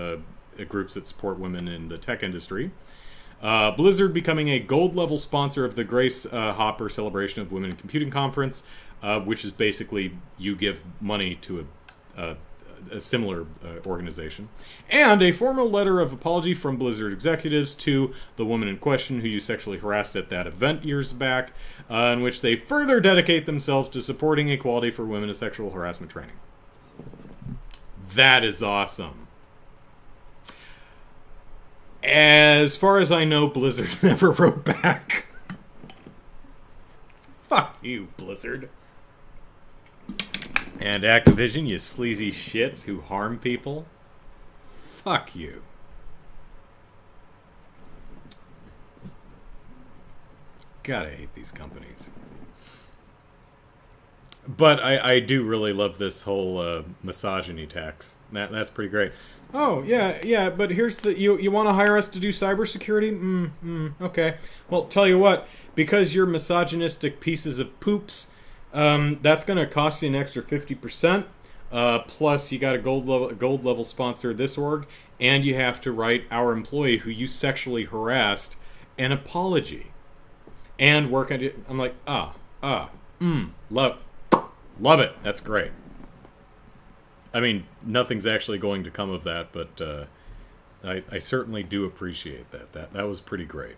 groups that support women in the tech industry. Blizzard becoming a gold-level sponsor of the Grace Hopper Celebration of Women in Computing Conference, which is basically you give money to a similar organization. And a formal letter of apology from Blizzard executives to the woman in question who you sexually harassed at that event years back, in which they further dedicate themselves to supporting equality for women in sexual harassment training. That is awesome. As far as I know, Blizzard never wrote back. Fuck you, Blizzard. And Activision, you sleazy shits who harm people. Fuck you. Gotta hate these companies. But I do really love this whole misogyny tax. That's pretty great. Oh, yeah, but here's the... You want to hire us to do cybersecurity? Okay. Well, tell you what, because you're misogynistic pieces of poops, that's going to cost you an extra 50%. Plus, you got a gold level sponsor of this org, and you have to write our employee who you sexually harassed an apology. And work on it. I'm like, love it. That's great. I mean, nothing's actually going to come of that, but I certainly do appreciate that. That was pretty great.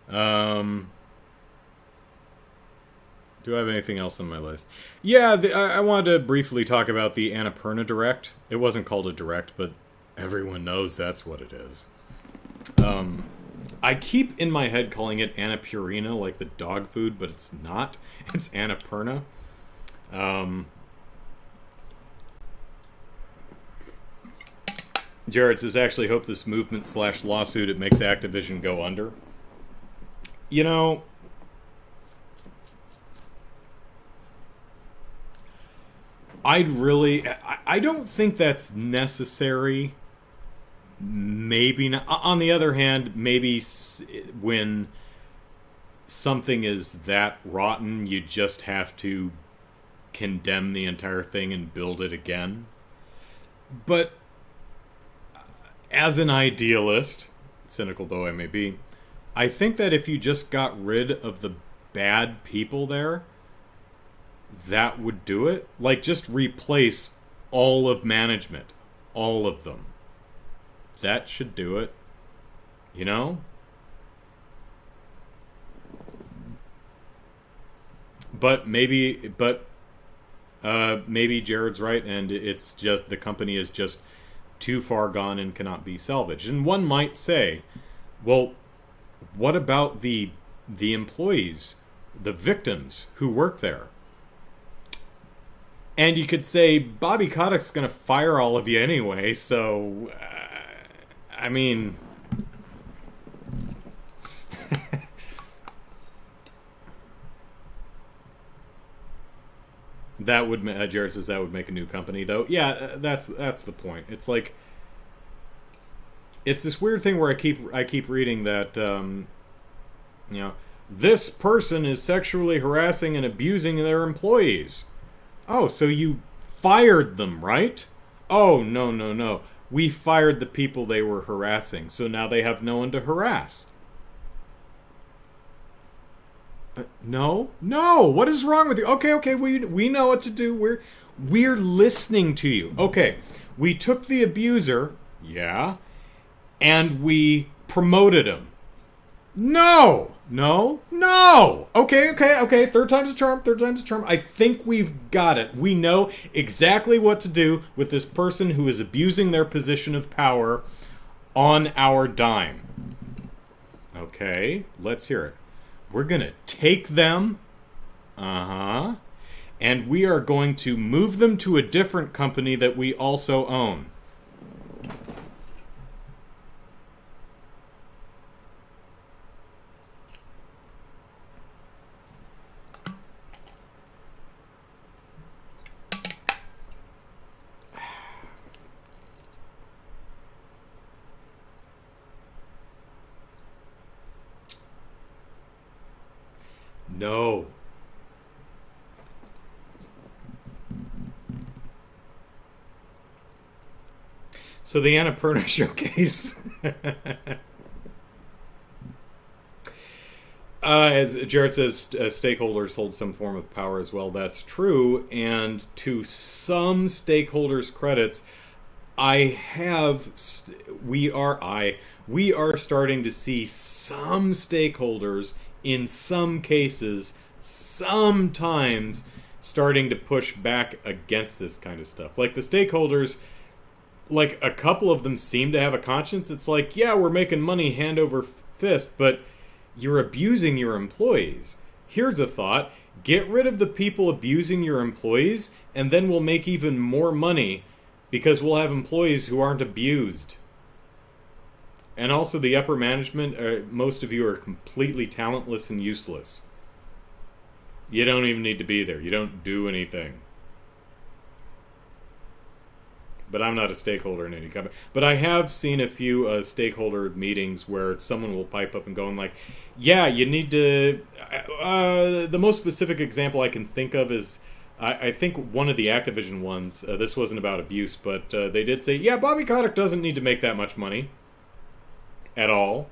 Do I have anything else on my list? Yeah, I wanted to briefly talk about the Annapurna Direct. It wasn't called a Direct, but everyone knows that's what it is. I keep in my head calling it Annapurna, like the dog food, but it's not. It's Annapurna. Jared says, actually hope this movement/lawsuit, it makes Activision go under. You know, I don't think that's necessary. Maybe not. On the other hand, maybe when something is that rotten, you just have to condemn the entire thing and build it again. But as an idealist, cynical though I may be, I think that if you just got rid of the bad people there, that would do it. Like, just replace all of management. All of them. That should do it. You know? But maybe Jared's right, and it's just the company is just too far gone and cannot be salvaged. And one might say, well, what about the employees, the victims who work there? And you could say Bobby Kotick's going to fire all of you anyway, so I mean, that would Jared says that would make a new company, though. Yeah, that's the point. It's like, it's this weird thing where I keep reading that this person is sexually harassing and abusing their employees. Oh, so you fired them, right? Oh, no. We fired the people they were harassing, so now they have no one to harass. No. What is wrong with you? Okay. We know what to do. We're listening to you. Okay, we took the abuser, yeah, and we promoted him. No. Okay. Third time's a charm. I think we've got it. We know exactly what to do with this person who is abusing their position of power on our dime. Okay, let's hear it. We're going to take them, and we are going to move them to a different company that we also own. No. So the Annapurna showcase. As Jared says, stakeholders hold some form of power as well. That's true. And to some stakeholders' credits, we are starting to see some stakeholders, in some cases, sometimes starting to push back against this kind of stuff. Like the stakeholders, like a couple of them seem to have a conscience. It's like, yeah, we're making money hand over fist, but you're abusing your employees. Here's a thought. Get rid of the people abusing your employees, and then we'll make even more money because we'll have employees who aren't abused. And also the upper management, most of you are completely talentless and useless. You don't even need to be there. You don't do anything. But I'm not a stakeholder in any company. But I have seen a few stakeholder meetings where someone will pipe up and go and like, yeah, you need to... the most specific example I can think of is, I think one of the Activision ones, this wasn't about abuse, but they did say, yeah, Bobby Kotick doesn't need to make that much money. At all.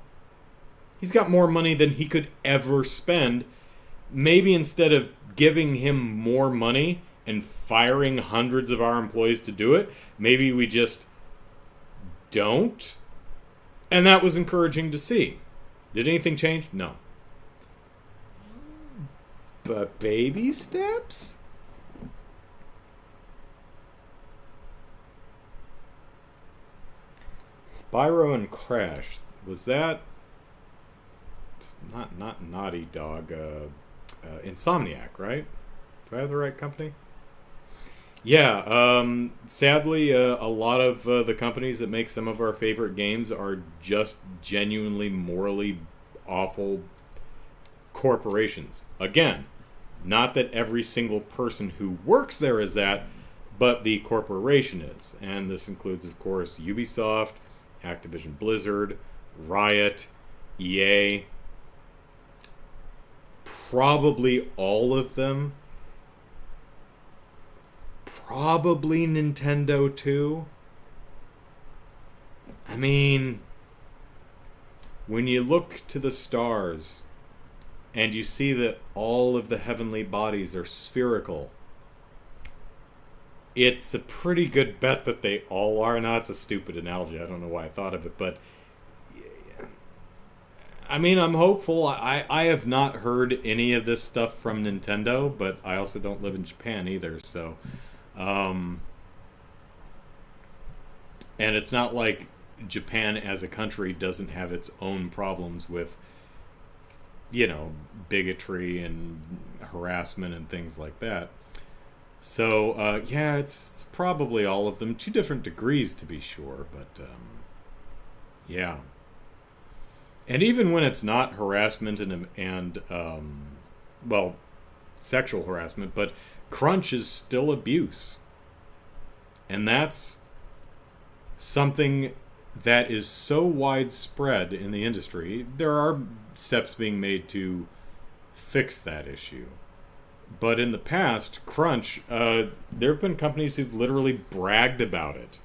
He's got more money than he could ever spend. Maybe instead of giving him more money and firing hundreds of our employees to do it, maybe we just don't. And that was encouraging to see. Did anything change? No. But baby steps? Spyro and Crash. Was that not Naughty Dog, Insomniac, right? Do I have the right company? Yeah, sadly, a lot of the companies that make some of our favorite games are just genuinely morally awful corporations. Again, not that every single person who works there is that, but the corporation is. And this includes, of course, Ubisoft, Activision Blizzard, Riot, EA, probably all of them. Probably Nintendo too. I mean, when you look to the stars and you see that all of the heavenly bodies are spherical, it's a pretty good bet that they all are. Now, it's a stupid analogy. I don't know why I thought of it, but I mean, I'm hopeful. I have not heard any of this stuff from Nintendo, but I also don't live in Japan either, so and it's not like Japan as a country doesn't have its own problems with, bigotry and harassment and things like that. So, yeah, it's probably all of them, to different degrees to be sure, but, yeah. And even when it's not harassment and well, sexual harassment, but crunch is still abuse. And that's something that is so widespread in the industry. There are steps being made to fix that issue. But in the past, crunch, there have been companies who've literally bragged about it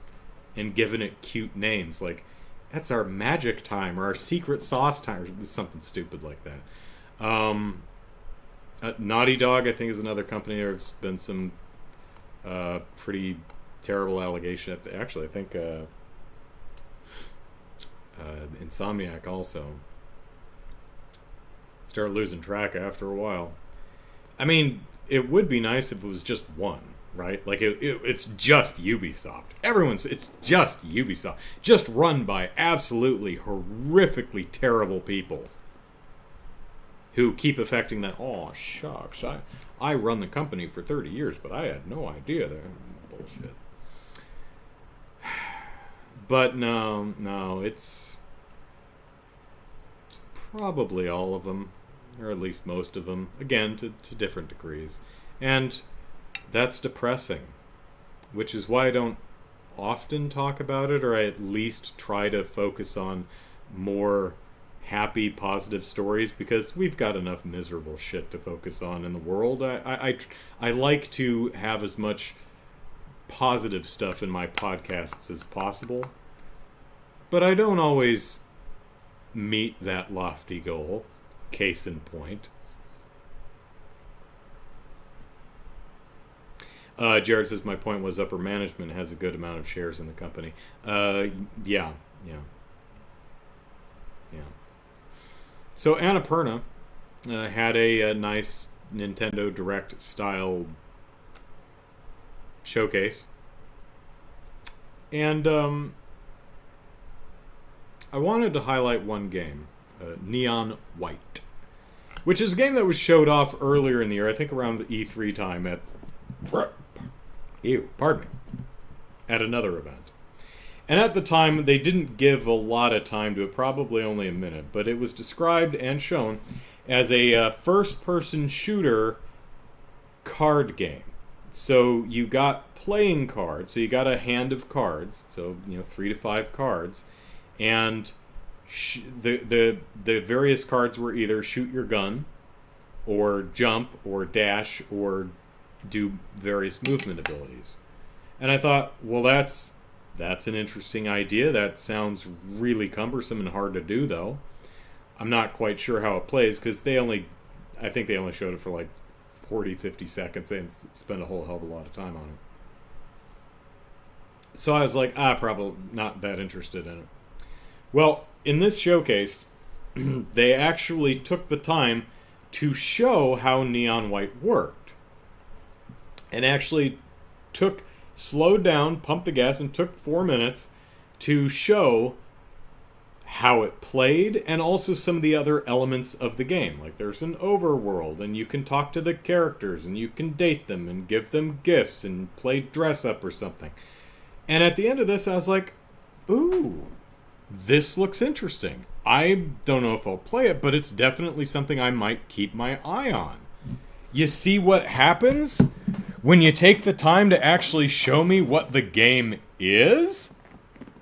and given it cute names, like, that's our magic time, or our secret sauce time, or something stupid like that. Naughty Dog, I think, is another company. There's been some pretty terrible allegation. Actually, I think Insomniac also. Start losing track after a while. I mean, it would be nice if it was just one, right? Like, it's just Ubisoft. It's just Ubisoft. Just run by absolutely horrifically terrible people who keep affecting that, oh, shucks, I run the company for 30 years, but I had no idea that. Bullshit. But no, it's probably all of them. Or at least most of them, again, to different degrees. And that's depressing, which is why I don't often talk about it, or I at least try to focus on more happy, positive stories, because we've got enough miserable shit to focus on in the world. I like to have as much positive stuff in my podcasts as possible, but I don't always meet that lofty goal. Case in point. Jared says, my point was upper management has a good amount of shares in the company. Yeah. So Annapurna had a nice Nintendo Direct style showcase. And I wanted to highlight one game. Neon White, which is a game that was showed off earlier in the year, I think around the E3 time at at another event. And at the time, they didn't give a lot of time to it, probably only a minute, but it was described and shown as a first-person shooter card game. So you got playing cards, so you got a hand of cards, so 3 to 5 cards, and the various cards were either shoot your gun, or jump, or dash, or do various movement abilities. And I thought, well, that's an interesting idea. That sounds really cumbersome and hard to do, though. I'm not quite sure how it plays, because I think they only showed it for like 40, 50 seconds. They didn't spend a whole hell of a lot of time on it. So I was like, probably not that interested in it. Well, in this showcase, they actually took the time to show how Neon White worked. And actually slowed down, pumped the gas, and took 4 minutes to show how it played, and also some of the other elements of the game. Like, there's an overworld, and you can talk to the characters, and you can date them, and give them gifts, and play dress up or something. And at the end of this, I was like, ooh, this looks interesting. I don't know if I'll play it, but it's definitely something I might keep my eye on. You see what happens when you take the time to actually show me what the game is?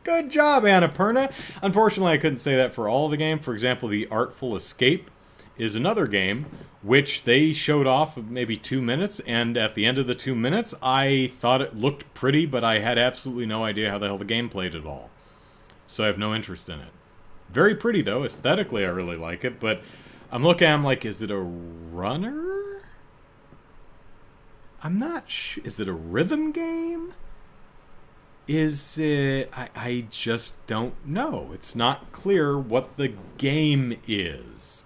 Good job, Annapurna. Unfortunately, I couldn't say that for all of the game. For example, The Artful Escape is another game which they showed off maybe 2 minutes, and at the end of the 2 minutes, I thought it looked pretty, but I had absolutely no idea how the hell the game played at all. So I have no interest in it. Very pretty, though. Aesthetically, I really like it, but I'm looking, I'm like, is it a runner? I'm not sure. Is it a rhythm game? Is it... I just don't know. It's not clear what the game is.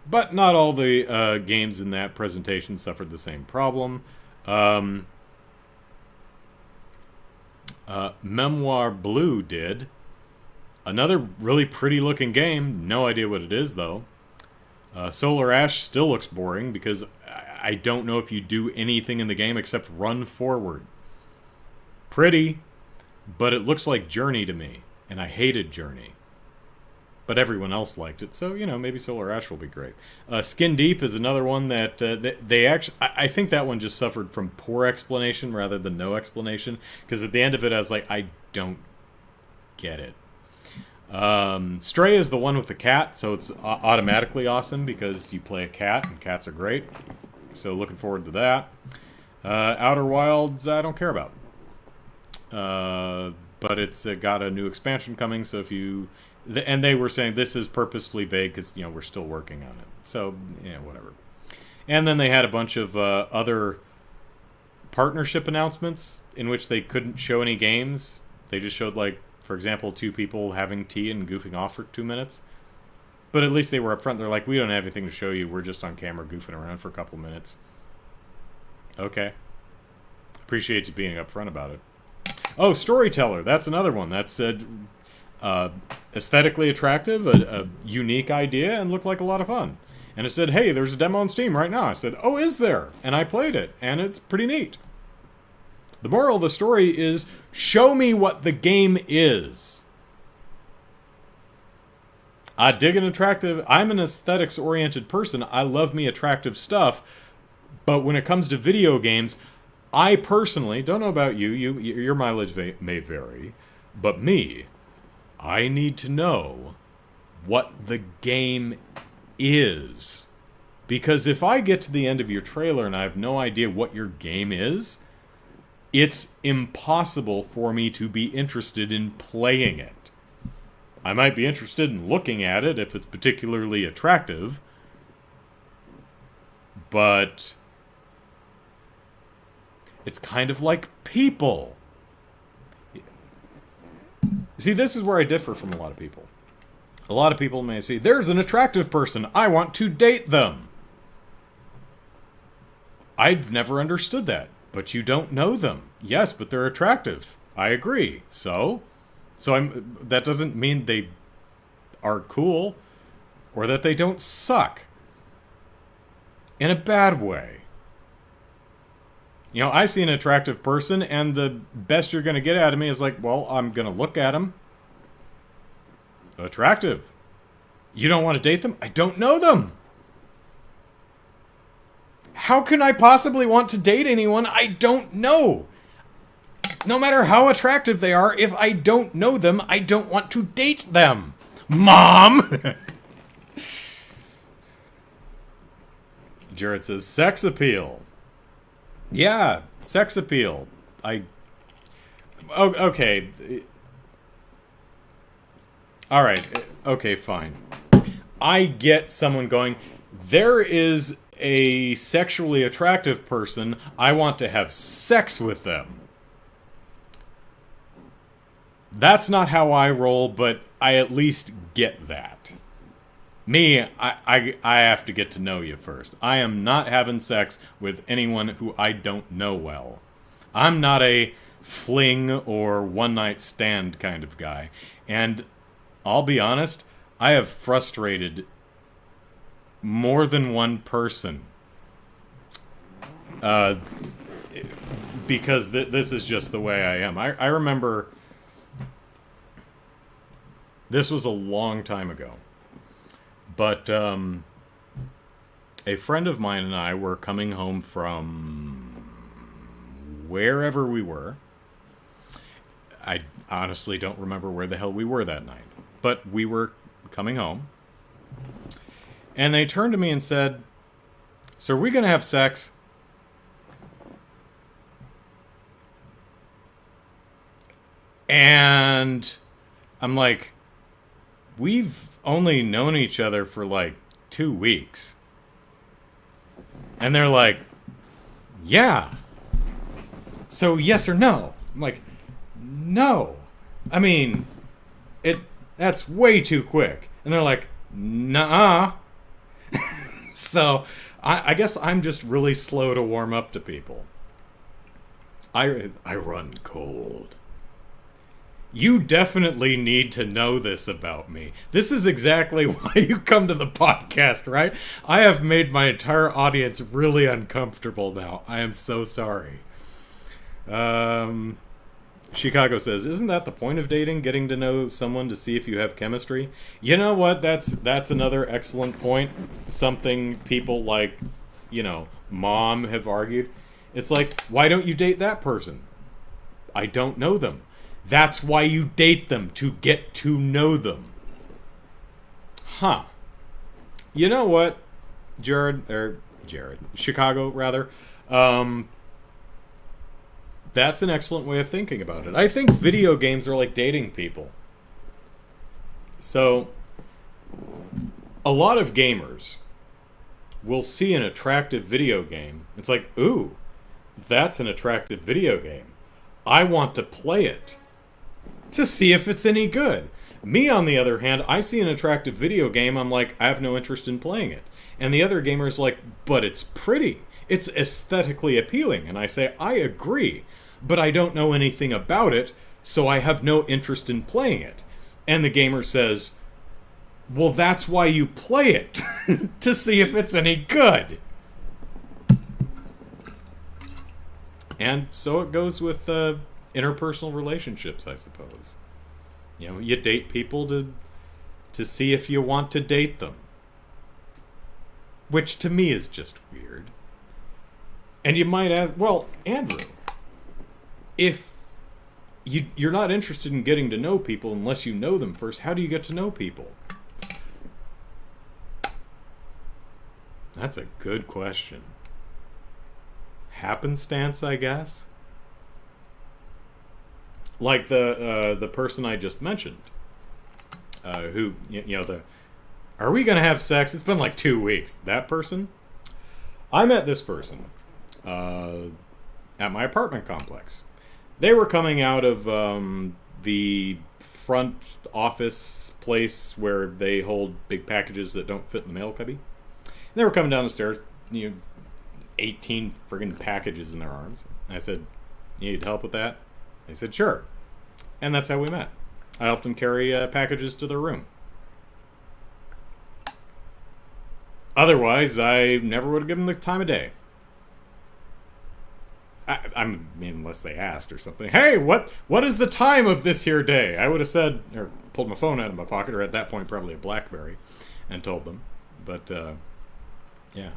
But not all the games in that presentation suffered the same problem. Memoir Blue did. Another really pretty looking game. No idea what it is, though. Solar Ash still looks boring because I don't know if you do anything in the game except run forward. Pretty, but it looks like Journey to me, and I hated Journey. But everyone else liked it, so, maybe Solar Ash will be great. Skin Deep is another one that they actually... I think that one just suffered from poor explanation rather than no explanation, because at the end of it I was like, I don't get it. Stray is the one with the cat, so it's automatically awesome because you play a cat, and cats are great. So looking forward to that. Outer Wilds, I don't care about. But it's got a new expansion coming, so if you... And they were saying this is purposefully vague because, we're still working on it. So, whatever. And then they had a bunch of other partnership announcements in which they couldn't show any games. They just showed, for example, 2 people having tea and goofing off for 2 minutes. But at least they were upfront. They're like, we don't have anything to show you. We're just on camera goofing around for a couple minutes. Okay. Appreciate you being upfront about it. Oh, Storyteller. That's another one. That's aesthetically attractive, a unique idea, and looked like a lot of fun. And it said, hey, there's a demo on Steam right now. I said, oh, is there? And I played it, and it's pretty neat. The moral of the story is, show me what the game is. I dig an attractive... I'm an aesthetics-oriented person. I love me attractive stuff. But when it comes to video games, I personally... Don't know about you. Your mileage may vary. But me... I need to know what the game is. Because if I get to the end of your trailer and I have no idea what your game is, it's impossible for me to be interested in playing it. I might be interested in looking at it if it's particularly attractive, but it's kind of like people. See, this is where I differ from a lot of people. A lot of people may say, there's an attractive person, I want to date them. I've never understood that. But you don't know them. Yes, but they're attractive. I agree. So that doesn't mean they are cool or that they don't suck. In a bad way. I see an attractive person, and the best you're going to get out of me is like, well, I'm going to look at them. Attractive. You don't want to date them? I don't know them. How can I possibly want to date anyone I don't know? No matter how attractive they are, if I don't know them, I don't want to date them. Mom! Jared says, sex appeal. Yeah, sex appeal. Okay. Alright, okay, fine. I get someone going, there is a sexually attractive person, I want to have sex with them. That's not how I roll, but I at least get that. Me, I have to get to know you first. I am not having sex with anyone who I don't know well. I'm not a fling or one-night stand kind of guy. And I'll be honest, I have frustrated more than one person. Because this is just the way I am. I remember... This was a long time ago. But a friend of mine and I were coming home from wherever we were. I honestly don't remember where the hell we were that night. But we were coming home. And they turned to me and said, so are we going to have sex? And I'm like, we've only known each other for like 2 weeks. And they're like, yeah. So yes or no? I'm like, no. I mean, that's way too quick. And they're like, nah. So I guess I'm just really slow to warm up to people. I run cold. You definitely need to know this about me. This is exactly why you come to the podcast, right? I have made my entire audience really uncomfortable now. I am so sorry. Chicago says, isn't that the point of dating? Getting to know someone to see if you have chemistry? You know what? That's another excellent point. Something people like, Mom have argued. It's like, why don't you date that person? I don't know them. That's why you date them, to get to know them. Huh. You know what, Chicago, rather. That's an excellent way of thinking about it. I think video games are like dating people. So, a lot of gamers will see an attractive video game. It's like, ooh, that's an attractive video game. I want to play it to see if it's any good. Me, on the other hand, I see an attractive video game, I'm like, I have no interest in playing it. And the other gamer's like, but it's pretty. It's aesthetically appealing. And I say, I agree, but I don't know anything about it, so I have no interest in playing it. And the gamer says, well, that's why you play it, to see if it's any good. And so it goes with interpersonal relationships, I suppose. You date people to see if you want to date them. Which to me is just weird. And you might ask, well, Andrew, if you're not interested in getting to know people unless you know them first, how do you get to know people? That's a good question. Happenstance, I guess? Like the person I just mentioned, who, are we going to have sex? It's been like 2 weeks. That person? I met this person at my apartment complex. They were coming out of the front office place where they hold big packages that don't fit in the mail cubby. And they were coming down the stairs, 18 friggin' packages in their arms. And I said, you need help with that? They said, sure. And that's how we met. I helped them carry packages to their room. Otherwise, I never would have given them the time of day. I mean, unless they asked or something. Hey, what is the time of this here day? I would have said, or pulled my phone out of my pocket, or at that point probably a BlackBerry, and told them. But, yeah.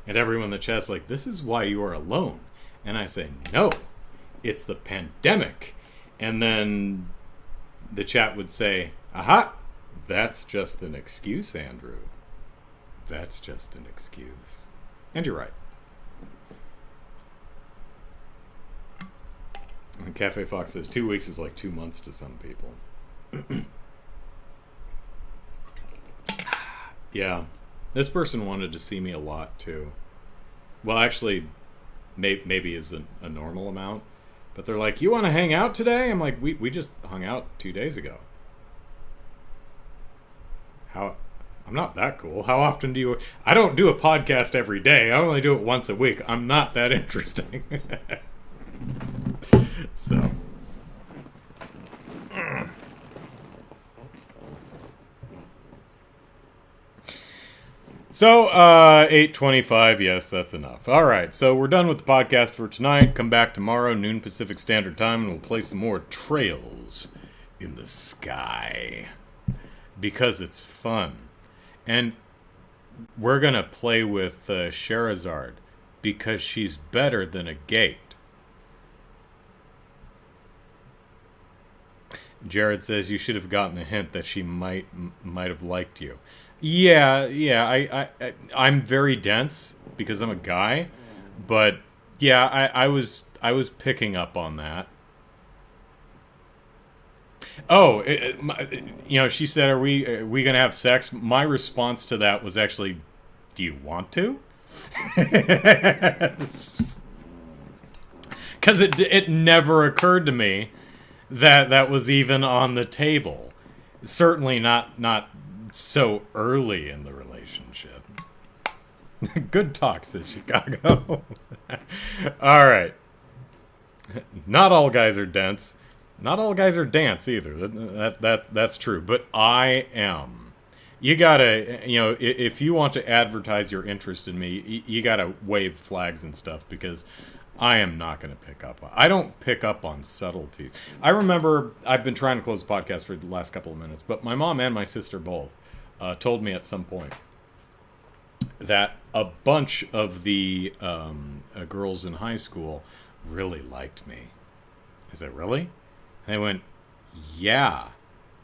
And everyone in the chat's like, this is why you are alone. And I say, no, it's the pandemic. And then the chat would say, aha, that's just an excuse, Andrew. That's just an excuse. And you're right. And Cafe Fox says 2 weeks is like 2 months to some people. Yeah. This person wanted to see me a lot, too. Well, actually, maybe is a normal amount. But they're like, you want to hang out today? I'm like, we just hung out 2 days ago. I'm not that cool. How often do you... I don't do a podcast every day. I only do it once a week. I'm not that interesting. So... So, 8:25, yes, that's enough. All right, so we're done with the podcast for tonight. Come back tomorrow, noon Pacific Standard Time, and we'll play some more Trails in the Sky. Because it's fun. And we're going to play with Sherazard, because she's better than a gate. Jared says you should have gotten a hint that she might have liked you. Yeah. I'm very dense because I'm a guy, but yeah, I was picking up on that. Oh, she said, "Are we gonna have sex?" My response to that was actually, "Do you want to?" Because it never occurred to me that that was even on the table. Certainly not so early in the relationship. Good talk, says Chicago. All right. Not all guys are dense. Not all guys are dance either. That's true. But I am. You gotta, if you want to advertise your interest in me, you gotta wave flags and stuff, because I am not going to pick up on. I don't pick up on subtleties. I remember I've been trying to close the podcast for the last couple of minutes, but my mom and my sister both told me at some point that a bunch of the girls in high school really liked me. I said, really? And they went, yeah.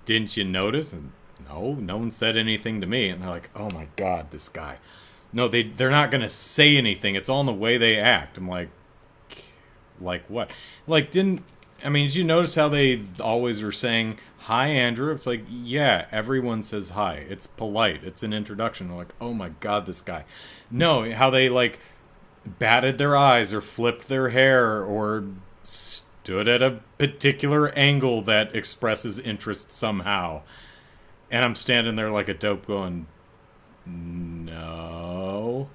Didn't you notice? And no one said anything to me. And they're like, oh my God, this guy. No, they're not going to say anything. It's all in the way they act. I'm like what? Like, did you notice how they always were saying, hi, Andrew? It's like, yeah, everyone says hi. It's polite. It's an introduction. They're like, oh my God, this guy. No, how they, like, batted their eyes or flipped their hair or stood at a particular angle that expresses interest somehow. And I'm standing there like a dope going, no.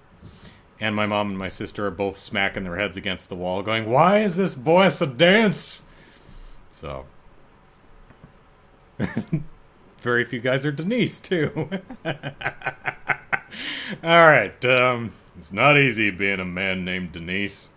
And my mom and my sister are both smacking their heads against the wall going, why is this boy so dense? So. Very few guys are Denise, too. Alright, it's not easy being a man named Denise.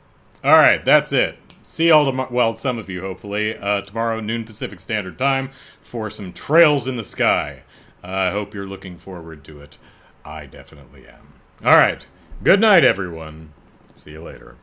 Alright, that's it. See y'all tomorrow, well, some of you, hopefully, tomorrow, noon Pacific Standard Time, for some Trails in the Sky. I hope you're looking forward to it. I definitely am. Alright. Good night, everyone. See you later.